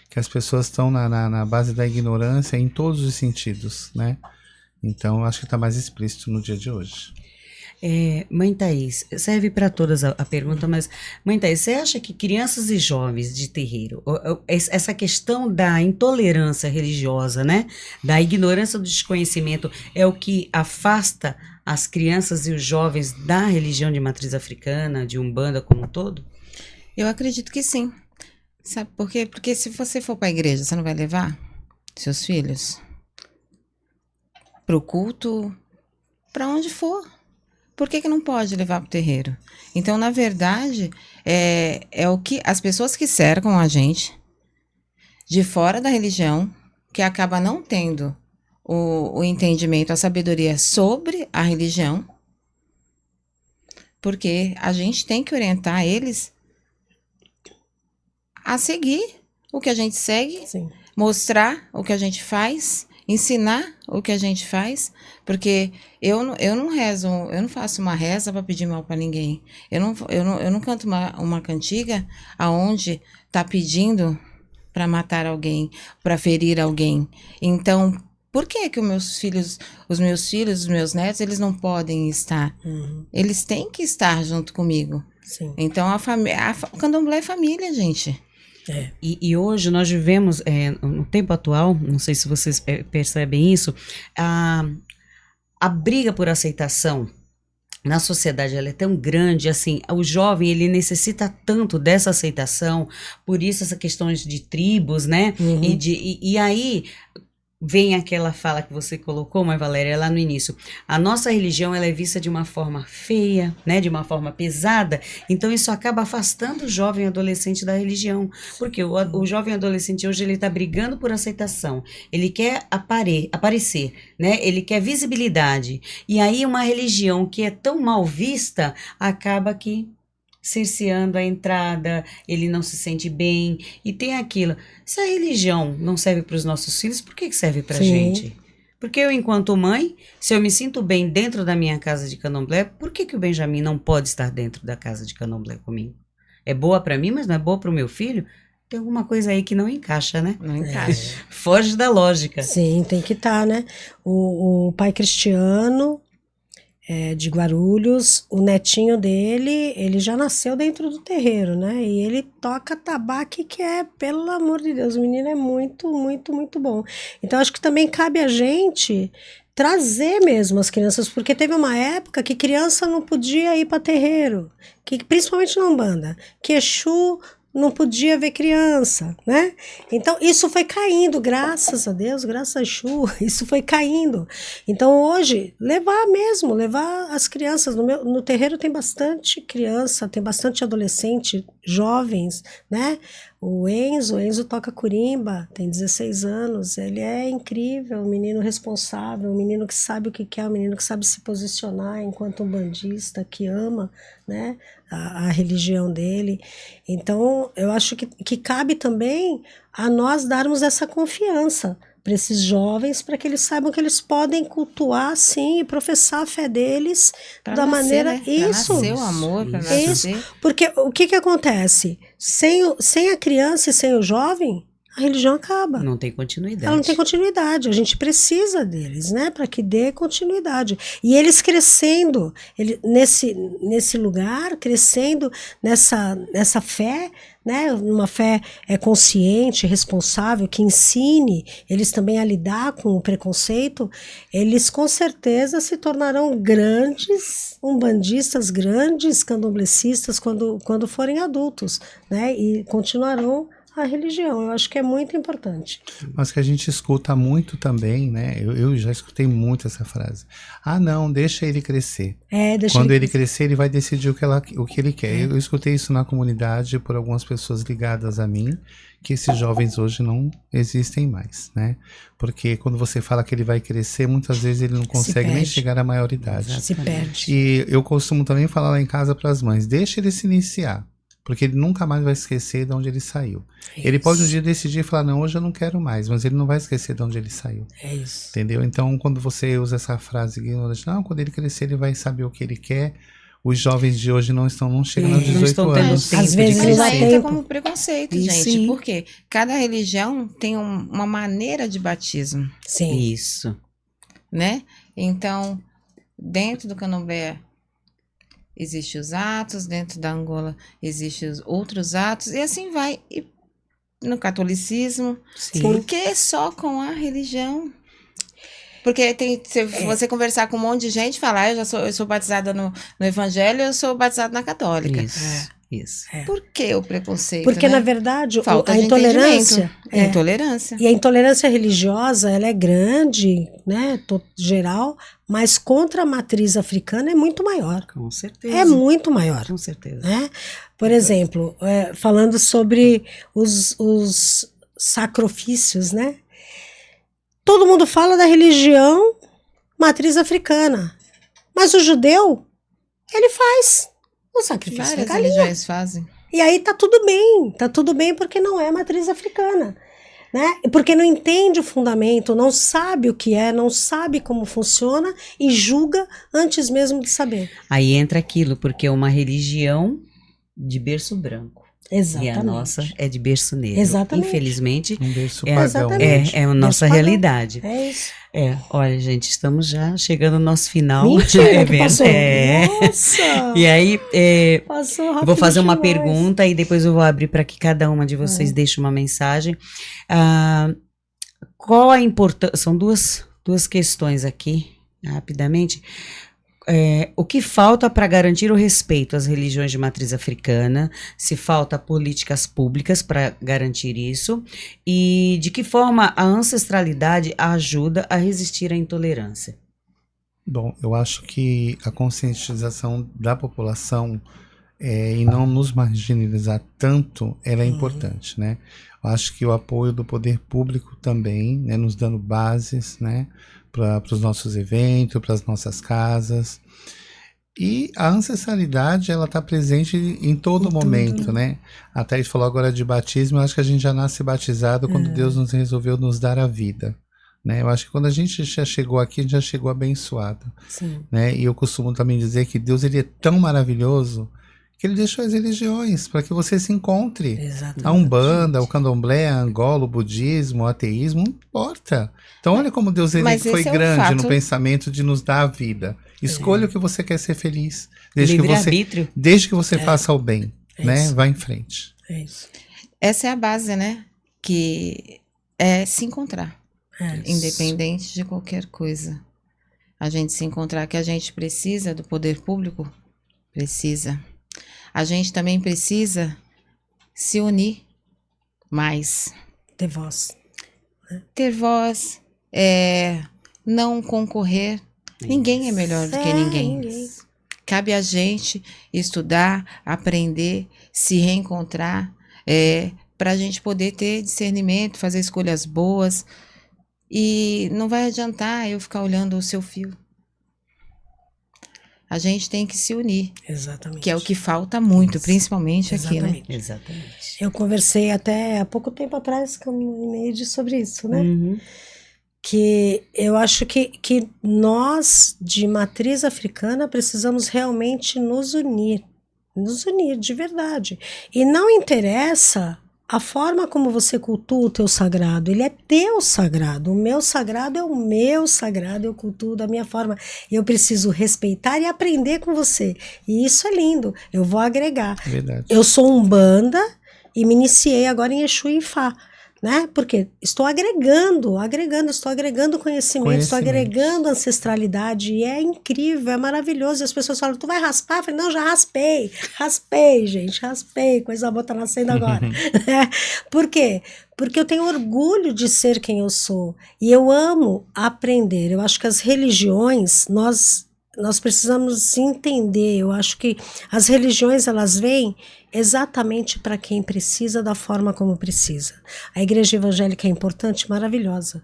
que as pessoas estão na base da ignorância em todos os sentidos, né? Então eu acho que está mais explícito no dia de hoje. Mãe Thaís, serve para todas a pergunta, mas Mãe Thaís, você acha que crianças e jovens de terreiro, essa questão da intolerância religiosa, né, da ignorância do desconhecimento, é o que afasta as crianças e os jovens da religião de matriz africana, de Umbanda como um todo? Eu acredito que sim. Sabe por quê? Porque se você for para a igreja, você não vai levar seus filhos pro culto, para onde for. Por que não pode levar para o terreiro? Então, na verdade, é o que as pessoas que cercam a gente de fora da religião, que acaba não tendo o entendimento, a sabedoria sobre a religião, porque a gente tem que orientar eles a seguir o que a gente segue, mostrar o que a gente faz, ensinar o que a gente faz, porque eu não rezo, eu não faço uma reza para pedir mal para ninguém. Eu não canto uma cantiga aonde tá pedindo para matar alguém, para ferir alguém. Então, Por que que os meus netos, eles não podem estar? Eles têm que estar junto comigo. Sim. Então, o candomblé é família, gente. E hoje nós vivemos, no tempo atual, não sei se vocês percebem isso, a briga por aceitação na sociedade ela é tão grande, assim, o jovem ele necessita tanto dessa aceitação, por isso essa questão de tribos, né? E aí vem aquela fala que você colocou, mas Valéria, lá no início, a nossa religião ela é vista de uma forma feia, né? De uma forma pesada, então isso acaba afastando o jovem adolescente da religião, porque o jovem adolescente hoje ele está brigando por aceitação, ele quer aparecer, né? Ele quer visibilidade, e aí uma religião que é tão mal vista, acaba que cerceando a entrada, ele não se sente bem, e tem aquilo, se a religião não serve para os nossos filhos, por que serve para a gente? Porque eu, enquanto mãe, se eu me sinto bem dentro da minha casa de candomblé, por que o Benjamin não pode estar dentro da casa de candomblé comigo? É boa para mim, mas não é boa para o meu filho? Tem alguma coisa aí que não encaixa, né? Não encaixa. Foge da lógica. Sim, tem que estar, né? O pai Cristiano, de Guarulhos, o netinho dele, ele já nasceu dentro do terreiro, né? E ele toca tabaque que é, pelo amor de Deus, o menino é muito, muito, muito bom. Então, acho que também cabe a gente trazer mesmo as crianças, porque teve uma época que criança não podia ir para terreiro, que principalmente na Umbanda, que Exu não podia ver criança, né? Então, isso foi caindo, graças a Deus, graças a Exu, isso foi caindo. Então, hoje, levar as crianças. No terreiro tem bastante criança, tem bastante adolescente, jovens, né? O Enzo toca curimba, tem 16 anos, ele é incrível, um menino responsável, um menino que sabe o que quer, um menino que sabe se posicionar enquanto umbandista, que ama, né, a religião dele. Então, eu acho que cabe também a nós darmos essa confiança para esses jovens, para que eles saibam que eles podem cultuar, sim, e professar a fé deles da maneira... Né? Isso. Pra nascer o amor, para nascer... Porque o que acontece? Sem a criança e sem o jovem, a religião acaba. Não tem continuidade. Ela não tem continuidade. A gente precisa deles, né? Para que dê continuidade. E eles crescendo nesse lugar, crescendo nessa fé, né? Uma fé consciente, responsável, que ensine eles também a lidar com o preconceito, eles com certeza se tornarão grandes umbandistas, grandes candomblecistas quando forem adultos, né? E continuarão a religião. Eu acho que é muito importante. Mas que a gente escuta muito também, né? Eu já escutei muito essa frase. Ah, não, deixa ele crescer. Quando ele crescer, ele vai decidir o que ele quer. Eu escutei isso na comunidade por algumas pessoas ligadas a mim, que esses jovens hoje não existem mais, né? Porque quando você fala que ele vai crescer, muitas vezes ele não consegue nem chegar à maioridade. Se perde. E eu costumo também falar lá em casa para as mães, deixa ele se iniciar. Porque ele nunca mais vai esquecer de onde ele saiu. É ele pode um dia decidir e falar, não, hoje eu não quero mais, mas ele não vai esquecer de onde ele saiu. É isso. Entendeu? Então, quando você usa essa frase, não, quando ele crescer, ele vai saber o que ele quer. Os jovens de hoje não chegando aos 18 anos. Às vezes mas não aí dá entra tempo. como preconceito, E gente. sim. Porque cada religião tem uma maneira de batismo, Sim. Isso. né? Então, dentro do candomblé existem os atos, dentro da Angola existem os outros atos, e assim vai. E no catolicismo, Sim. por que só com a religião? Porque se você conversar com um monte de gente, falar, eu sou batizada no evangelho, eu sou batizada na católica. Isso. Por que o preconceito? Porque, né? na verdade, Falta a de intolerância... entendimento. Intolerância. E a intolerância religiosa, ela é grande, né, geral, mas contra a matriz africana é muito maior. Com certeza. É muito maior. Com certeza. Né? Por exemplo, falando sobre os sacrifícios, né? Todo mundo fala da religião matriz africana, mas o judeu, ele faz o sacrifício da Várias galinha. religiões fazem. E aí tá tudo bem porque não é matriz africana, né? Porque não entende o fundamento, não sabe o que é, não sabe como funciona e julga antes mesmo de saber. Aí entra aquilo, porque é uma religião de berço branco. Exatamente. E a nossa é de berço negro. Exatamente. Infelizmente, Um berço É, pagão. exatamente. é a nossa Berço pagão. realidade. É isso. Olha, gente, estamos já chegando no nosso final. Mentira que passou. É. Nossa! E aí, Passou eu rápido vou fazer uma demais. pergunta e depois eu vou abrir para que cada uma de vocês deixe uma mensagem. Qual a importância? São duas questões aqui, rapidamente. O que falta para garantir o respeito às religiões de matriz africana? Se falta políticas públicas para garantir isso? E de que forma a ancestralidade ajuda a resistir à intolerância? Bom, eu acho que a conscientização da população e não nos marginalizar tanto, ela é importante, né? Eu acho que o apoio do poder público também, né, nos dando bases, né, para os nossos eventos, para as nossas casas. E a ancestralidade, ela está presente em todo momento, tudo. né? A Thaís falou agora de batismo, eu acho que a gente já nasce batizado quando Deus nos resolveu nos dar a vida, né? Eu acho que quando a gente já chegou aqui, a gente já chegou abençoado, Sim. né? E eu costumo também dizer que Deus, ele é tão maravilhoso que ele deixou as religiões para que você se encontre. Exatamente. A Umbanda, o Candomblé, a Angola, o budismo, o ateísmo, não importa. Então olha como Deus, ele Mas foi esse é o grande fato. no pensamento de nos dar a vida. Escolha o que você quer ser feliz. Desde que você, Livre-arbítrio. desde que você faça o bem, É né? isso. Vá em frente. É isso. Essa é a base, né? Que é se encontrar, É isso. independente de qualquer coisa. A gente se encontrar, que a gente precisa do poder público, precisa. A gente também precisa se unir mais, Ter voz. ter voz, não concorrer. Ninguém é melhor do que ninguém. Cabe a gente estudar, aprender, se reencontrar, para a gente poder ter discernimento, fazer escolhas boas. E não vai adiantar eu ficar olhando o seu fio. A gente tem que se unir, Exatamente. que é o que falta muito, Isso. principalmente aqui, né? Exatamente. Exatamente. Eu conversei até há pouco tempo atrás com a Neide sobre isso, né? Uhum. Que eu acho que nós, de matriz africana, precisamos realmente nos unir de verdade. E não interessa a forma como você cultua o teu sagrado, ele é teu sagrado. O meu sagrado é o meu sagrado, eu cultuo da minha forma. Eu preciso respeitar e aprender com você. E isso é lindo, eu vou agregar. Verdade. Eu sou umbanda e me iniciei agora em Exu e Fá, né? Porque estou agregando conhecimento, estou agregando ancestralidade e é incrível, é maravilhoso. E as pessoas falam, tu vai raspar? Eu falei, não, já raspei, gente, coisa boa tá nascendo agora. Por quê? Porque eu tenho orgulho de ser quem eu sou e eu amo aprender. Eu acho que as religiões, nós precisamos entender, eu acho que as religiões, elas vêm exatamente para quem precisa, da forma como precisa. A igreja evangélica é importante, maravilhosa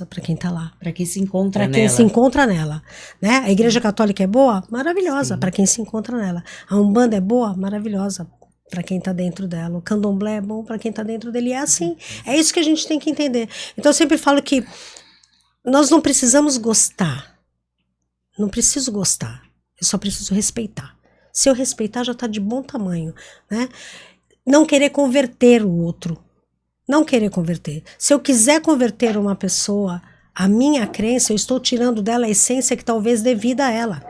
para quem está lá. Para quem se encontra Para nela. quem se encontra nela, né? A igreja católica é boa? Maravilhosa para quem se encontra nela. A Umbanda é boa? Maravilhosa para quem está dentro dela. O Candomblé é bom para quem está dentro dele. É assim, é isso que a gente tem que entender. Então eu sempre falo que nós não precisamos gostar. Não preciso gostar, eu só preciso respeitar. Se eu respeitar, já está de bom tamanho, né? Não querer converter o outro. Não querer converter. Se eu quiser converter uma pessoa, a minha crença, eu estou tirando dela a essência que talvez dê vida a ela.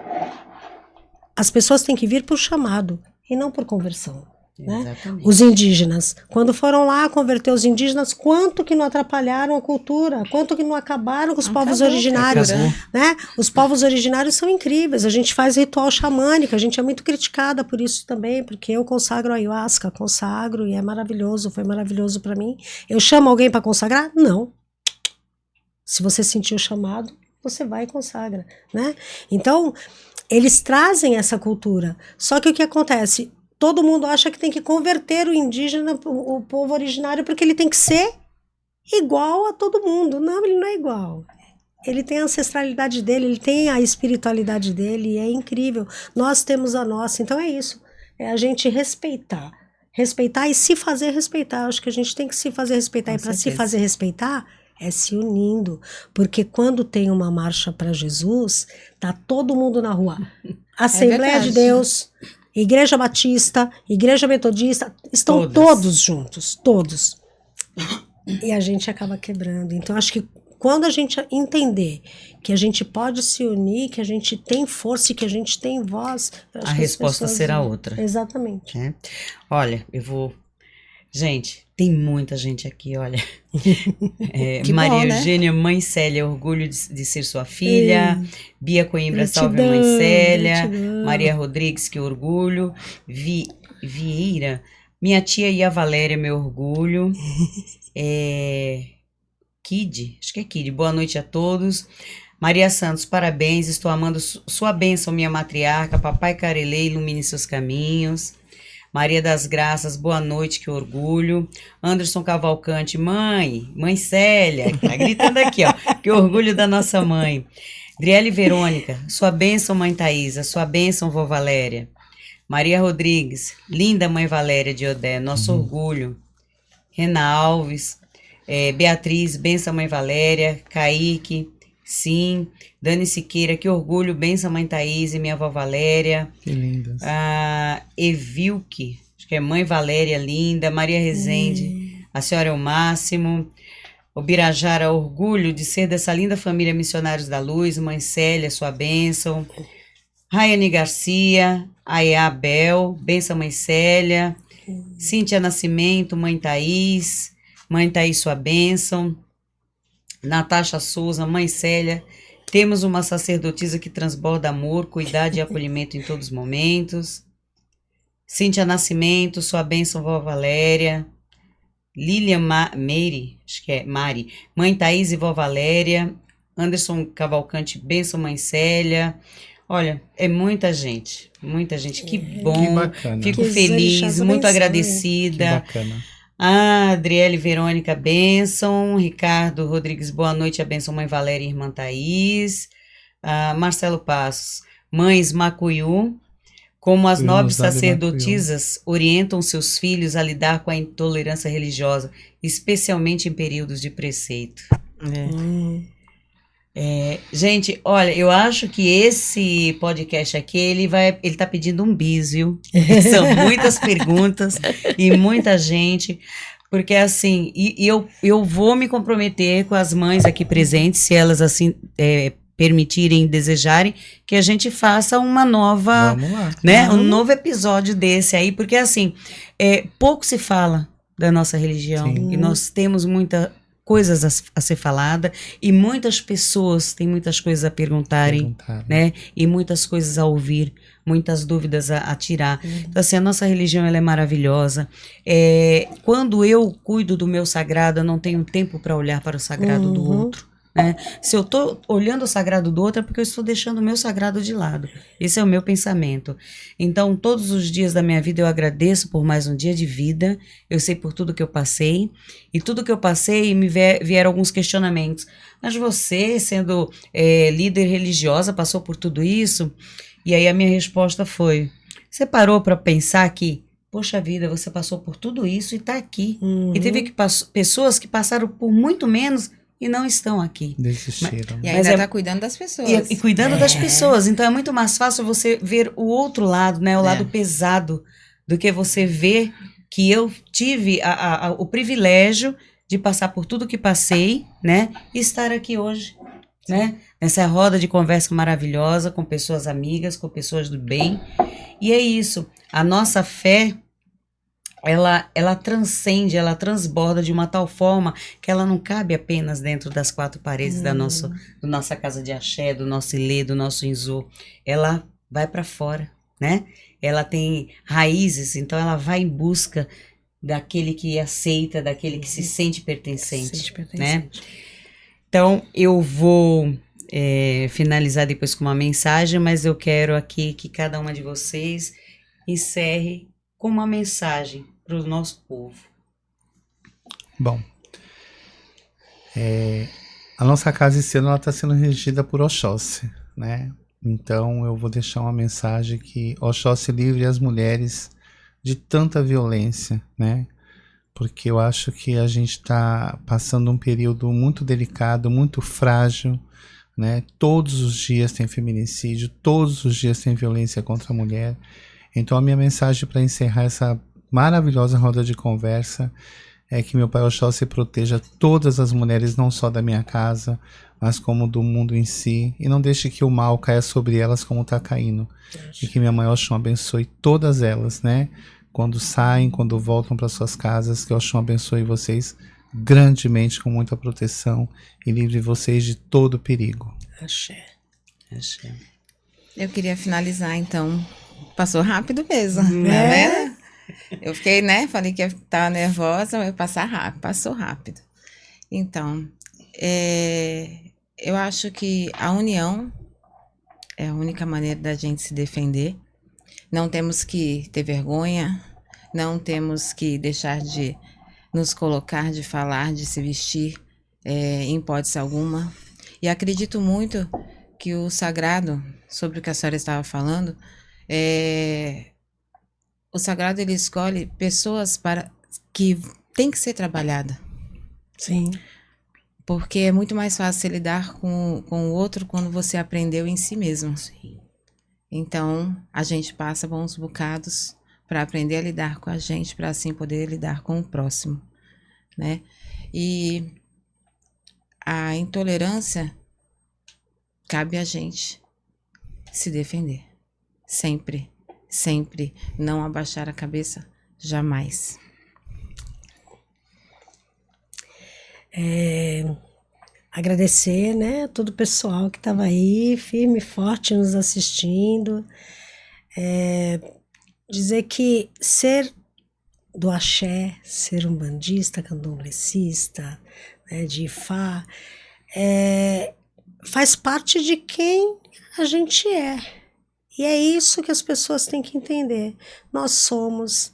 As pessoas têm que vir por chamado e não por conversão. Né? Exatamente. Os indígenas, quando foram lá converter os indígenas, quanto que não atrapalharam a cultura, quanto que não acabaram com os povos originários, né? Os povos originários são incríveis, a gente faz ritual xamânico, a gente é muito criticada por isso também, porque eu consagro a ayahuasca, consagro e é maravilhoso, foi maravilhoso para mim. Eu chamo alguém para consagrar? Não. Se você sentir o chamado, você vai e consagra, né? Então, eles trazem essa cultura, só que o que acontece? Todo mundo acha que tem que converter o indígena, o povo originário, porque ele tem que ser igual a todo mundo. Não, ele não é igual. Ele tem a ancestralidade dele, ele tem a espiritualidade dele, e é incrível. Nós temos a nossa, então é isso. É a gente respeitar. Respeitar e se fazer respeitar. Acho que a gente tem que se fazer respeitar. Com e para se certeza. fazer respeitar, é se unindo. Porque quando tem uma marcha para Jesus, tá todo mundo na rua. Assembleia de verdade. Deus, Igreja Batista, Igreja Metodista, estão todos juntos, todos. E a gente acaba quebrando. Então, acho que quando a gente entender que a gente pode se unir, que a gente tem força e que a gente tem voz, eu acho A que as resposta pessoas será vão. outra. Exatamente. Né? Olha, eu vou... Gente, tem muita gente aqui, olha. Que Maria bom, né? Eugênia, mãe Célia, orgulho de ser sua filha. Bia Coimbra, salve Gratidão, mãe Célia. gratidão. Maria Rodrigues, que orgulho. Vieira, minha tia Ia Valéria, meu orgulho. Kid, acho que é Kid, boa noite a todos. Maria Santos, parabéns, estou amando sua bênção, minha matriarca. Papai Carelê, ilumine seus caminhos. Maria das Graças, boa noite, que orgulho. Anderson Cavalcante, mãe Célia, tá gritando aqui, ó, que orgulho da nossa mãe. Driele Verônica, sua bênção, mãe Thaisa, sua bênção, vó Valéria. Maria Rodrigues, linda mãe Valéria de Odé, nosso orgulho. Rena Alves, Beatriz, bênção, mãe Valéria. Kaique, sim. Dani Siqueira, que orgulho, bênção, mãe Thaís e minha avó Valéria. Que lindas. Evilque, acho que é mãe Valéria, linda. Maria Rezende, a senhora é o máximo. O Birajara, orgulho de ser dessa linda família Missionários da Luz. Mãe Célia, sua bênção. Raiane Garcia, Aia Bel, bênção, mãe Célia. Cíntia Nascimento, mãe Thaís, sua bênção. Natasha Souza, mãe Célia, temos uma sacerdotisa que transborda amor, cuidado e acolhimento em todos os momentos. Cíntia Nascimento, sua bênção, vó Valéria. Lilian Meire, acho que é Mari, mãe Thaís e vó Valéria. Anderson Cavalcante, bênção, mãe Célia. Olha, é muita gente, que bom. Que bacana. Fico Que os feliz, orixás muito abençoem. Que agradecida. bacana. Adriele Verônica, bênção. Ricardo Rodrigues, boa noite, a bênção, mãe Valéria e irmã Thaís. Marcelo Passos, mães Macuiú, como as Eu nobres não sabe sacerdotisas orientam seus filhos a lidar com a intolerância religiosa, especialmente em períodos de preceito. Gente, olha, eu acho que esse podcast aqui, ele tá pedindo um bis, viu? São muitas perguntas e muita gente, porque assim, eu vou me comprometer com as mães aqui presentes, se elas assim permitirem, desejarem, que a gente faça uma nova, Vamos lá. né, um novo episódio desse aí, porque assim, pouco se fala da nossa religião, Sim. e nós temos muita coisas a ser falada, e muitas pessoas têm muitas coisas a perguntarem, né, e muitas coisas a ouvir, muitas dúvidas a tirar. Então assim, a nossa religião, ela é maravilhosa. Quando eu cuido do meu sagrado, eu não tenho tempo para olhar para o sagrado do outro. Né? Se eu estou olhando o sagrado do outro, é porque eu estou deixando o meu sagrado de lado. Esse é o meu pensamento. Então, todos os dias da minha vida eu agradeço por mais um dia de vida. Eu sei por tudo que eu passei. E tudo que eu passei me vieram alguns questionamentos. Mas você, sendo líder religiosa, passou por tudo isso? E aí a minha resposta foi: você parou para pensar que, poxa vida, você passou por tudo isso e está aqui. E teve pessoas que passaram por muito menos e não estão aqui. Desistiram. E ainda tá cuidando das pessoas. E cuidando das pessoas. Então é muito mais fácil você ver o outro lado, né? O lado pesado, do que você ver que eu tive o privilégio de passar por tudo que passei, né? E estar aqui hoje, né? Nessa roda de conversa maravilhosa, com pessoas amigas, com pessoas do bem. E é isso. A nossa fé, ela transcende, ela transborda de uma tal forma que ela não cabe apenas dentro das quatro paredes da nossa casa de axé, do nosso ilê, do nosso inzô. Ela vai para fora, né? Ela tem raízes, então ela vai em busca daquele que aceita, daquele que se sente pertencente, né? Então, eu vou finalizar depois com uma mensagem, mas eu quero aqui que cada uma de vocês encerre com uma mensagem para o nosso povo. Bom, a nossa casa esse ano está sendo regida por Oxóssi, né? Então eu vou deixar uma mensagem que Oxóssi livre as mulheres de tanta violência, né? Porque eu acho que a gente está passando um período muito delicado, muito frágil, né? Todos os dias tem feminicídio, todos os dias tem violência contra a mulher. Então a minha mensagem para encerrar essa maravilhosa roda de conversa é que meu Pai Oxóssi proteja todas as mulheres, não só da minha casa, mas como do mundo em si, e não deixe que o mal caia sobre elas como está caindo. E que minha Mãe Oxum abençoe todas elas, né? Quando saem, quando voltam para suas casas, que Oxum abençoe vocês grandemente, com muita proteção, e livre vocês de todo perigo. Axé. Axé. Eu queria finalizar, então. Passou rápido mesmo, É. tá vendo? Eu fiquei, né? Falei que estava nervosa, mas passar rápido, passou rápido. Então, eu acho que a união é a única maneira da gente se defender. Não temos que ter vergonha, não temos que deixar de nos colocar, de falar, de se vestir em hipótese alguma. E acredito muito que o sagrado, sobre o que a senhora estava falando, o sagrado ele escolhe pessoas para que tem que ser trabalhada. Sim. Porque é muito mais fácil lidar com o outro quando você aprendeu em si mesmo. Sim. Então, a gente passa bons bocados para aprender a lidar com a gente, para assim poder lidar com o próximo, né? E a intolerância cabe a gente se defender. Sempre, sempre não abaixar a cabeça, jamais. Agradecer, né, a todo o pessoal que estava aí, firme e forte nos assistindo. Dizer que ser do axé, ser umbandista, candomblessista, né, de Ifá, faz parte de quem a gente é. E é isso que as pessoas têm que entender. Nós somos,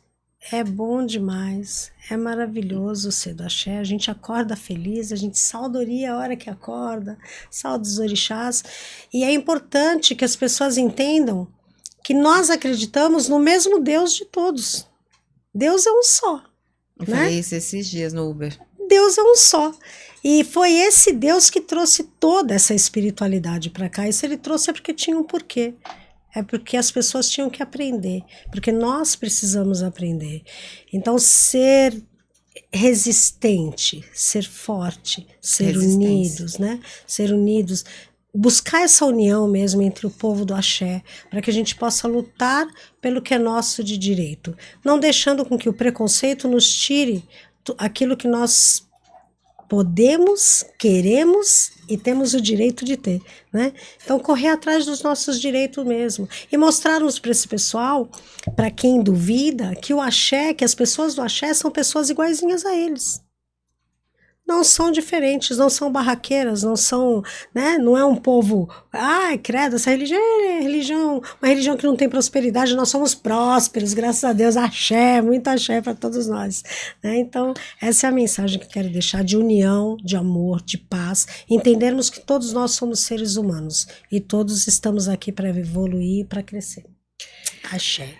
é bom demais, é maravilhoso ser do axé, a gente acorda feliz, a gente saudoria a hora que acorda, sauda os orixás, e é importante que as pessoas entendam que nós acreditamos no mesmo Deus de todos. Deus é um só. Eu Né? falei isso esses dias no Uber. Deus é um só. E foi esse Deus que trouxe toda essa espiritualidade para cá. E se ele trouxe é porque tinha um porquê. É porque as pessoas tinham que aprender. Porque nós precisamos aprender. Então, ser resistente, ser forte, ser unidos, né? Ser unidos. Buscar essa união mesmo entre o povo do axé, para que a gente possa lutar pelo que é nosso de direito. Não deixando com que o preconceito nos tire aquilo que nós podemos, queremos e temos o direito de ter, né? Então, correr atrás dos nossos direitos mesmo. E mostrarmos para esse pessoal, para quem duvida, que o axé, que as pessoas do axé são pessoas iguaizinhas a eles. Não são diferentes, não são barraqueiras, não são, né? Não é um povo, ai, credo, essa religião é uma religião que não tem prosperidade, nós somos prósperos, graças a Deus, axé, muito axé para todos nós, né? Então, essa é a mensagem que eu quero deixar, de união, de amor, de paz, entendermos que todos nós somos seres humanos e todos estamos aqui para evoluir e para crescer. Axé.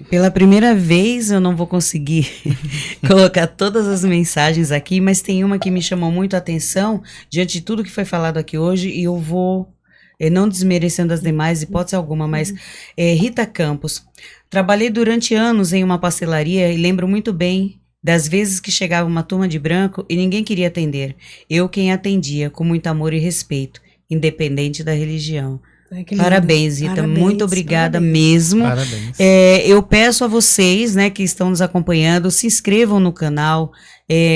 Pela primeira vez, eu não vou conseguir colocar todas as mensagens aqui, mas tem uma que me chamou muito a atenção, diante de tudo que foi falado aqui hoje, e eu vou, não desmerecendo as demais, hipótese alguma, mas Rita Campos. Trabalhei durante anos em uma pastelaria e lembro muito bem das vezes que chegava uma turma de branco e ninguém queria atender. Eu quem atendia, com muito amor e respeito, independente da religião. Parabéns, Rita, parabéns, muito obrigada parabéns. Mesmo. Parabéns. Eu peço a vocês, né, que estão nos acompanhando, se inscrevam no canal,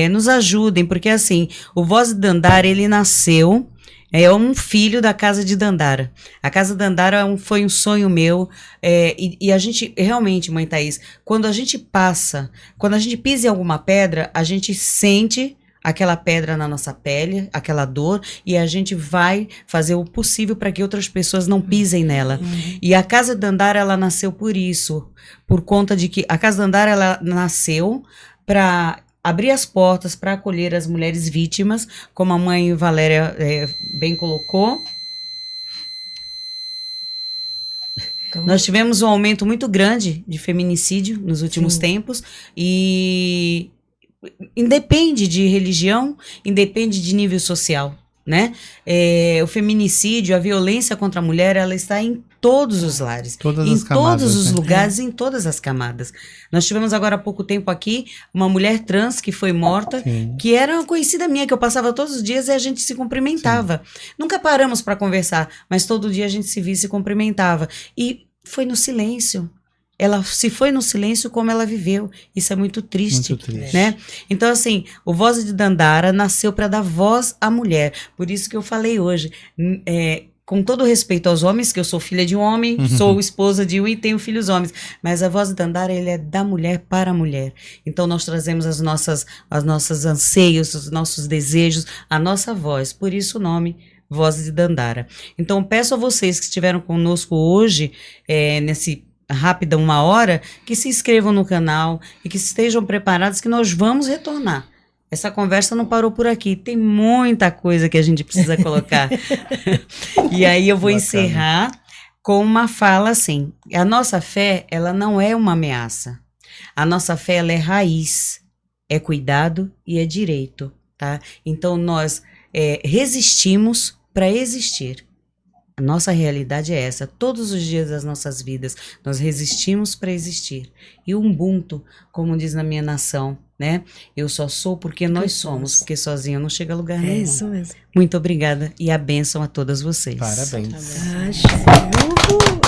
nos ajudem, porque assim, o Voz de Dandara, ele nasceu, é um filho da Casa de Dandara. A Casa de Dandara foi um sonho meu, e a gente, realmente, Mãe Thaís, quando a gente pisa em alguma pedra, a gente sente aquela pedra na nossa pele, aquela dor, e a gente vai fazer o possível para que outras pessoas não pisem nela. E a Casa Dandara, ela nasceu por isso, por conta de que a Casa Dandara, ela nasceu para abrir as portas para acolher as mulheres vítimas, como a mãe Valéria bem colocou. Nós tivemos um aumento muito grande de feminicídio nos últimos tempos, e independe de religião, independe de nível social, né? O feminicídio, a violência contra a mulher, ela está em todos os lares, Todas em as camadas, todos os né? lugares, em todas as camadas. Nós tivemos agora há pouco tempo aqui uma mulher trans que foi morta, Sim. que era uma conhecida minha, que eu passava todos os dias e a gente se cumprimentava. Nunca paramos para conversar, mas todo dia a gente se via e se cumprimentava. E foi no silêncio. Ela se foi no silêncio como ela viveu. Isso é muito triste, Muito triste. né? Então, assim, o Voz de Dandara nasceu para dar voz à mulher. Por isso que eu falei hoje, com todo respeito aos homens, que eu sou filha de um homem, sou esposa de um e tenho filhos homens, mas a Voz de Dandara, ele é da mulher para a mulher. Então, nós trazemos as nossas anseios, os nossos desejos, a nossa voz. Por isso o nome Voz de Dandara. Então, peço a vocês que estiveram conosco hoje, nesse rápida 1 hora, que se inscrevam no canal e que estejam preparados, que nós vamos retornar. Essa conversa não parou por aqui, tem muita coisa que a gente precisa colocar. E aí eu vou Bacana. encerrar com uma fala assim: a nossa fé, ela não é uma ameaça. A nossa fé, ela é raiz, é cuidado e é direito, tá? Então nós resistimos para existir. A nossa realidade é essa. Todos os dias das nossas vidas, nós resistimos para existir. E o Ubuntu, como diz na minha nação, né? Eu só sou porque nós somos, porque sozinho não chega a lugar É nenhum. isso mesmo. Muito obrigada e a bênção a todas vocês. Parabéns. Uhul.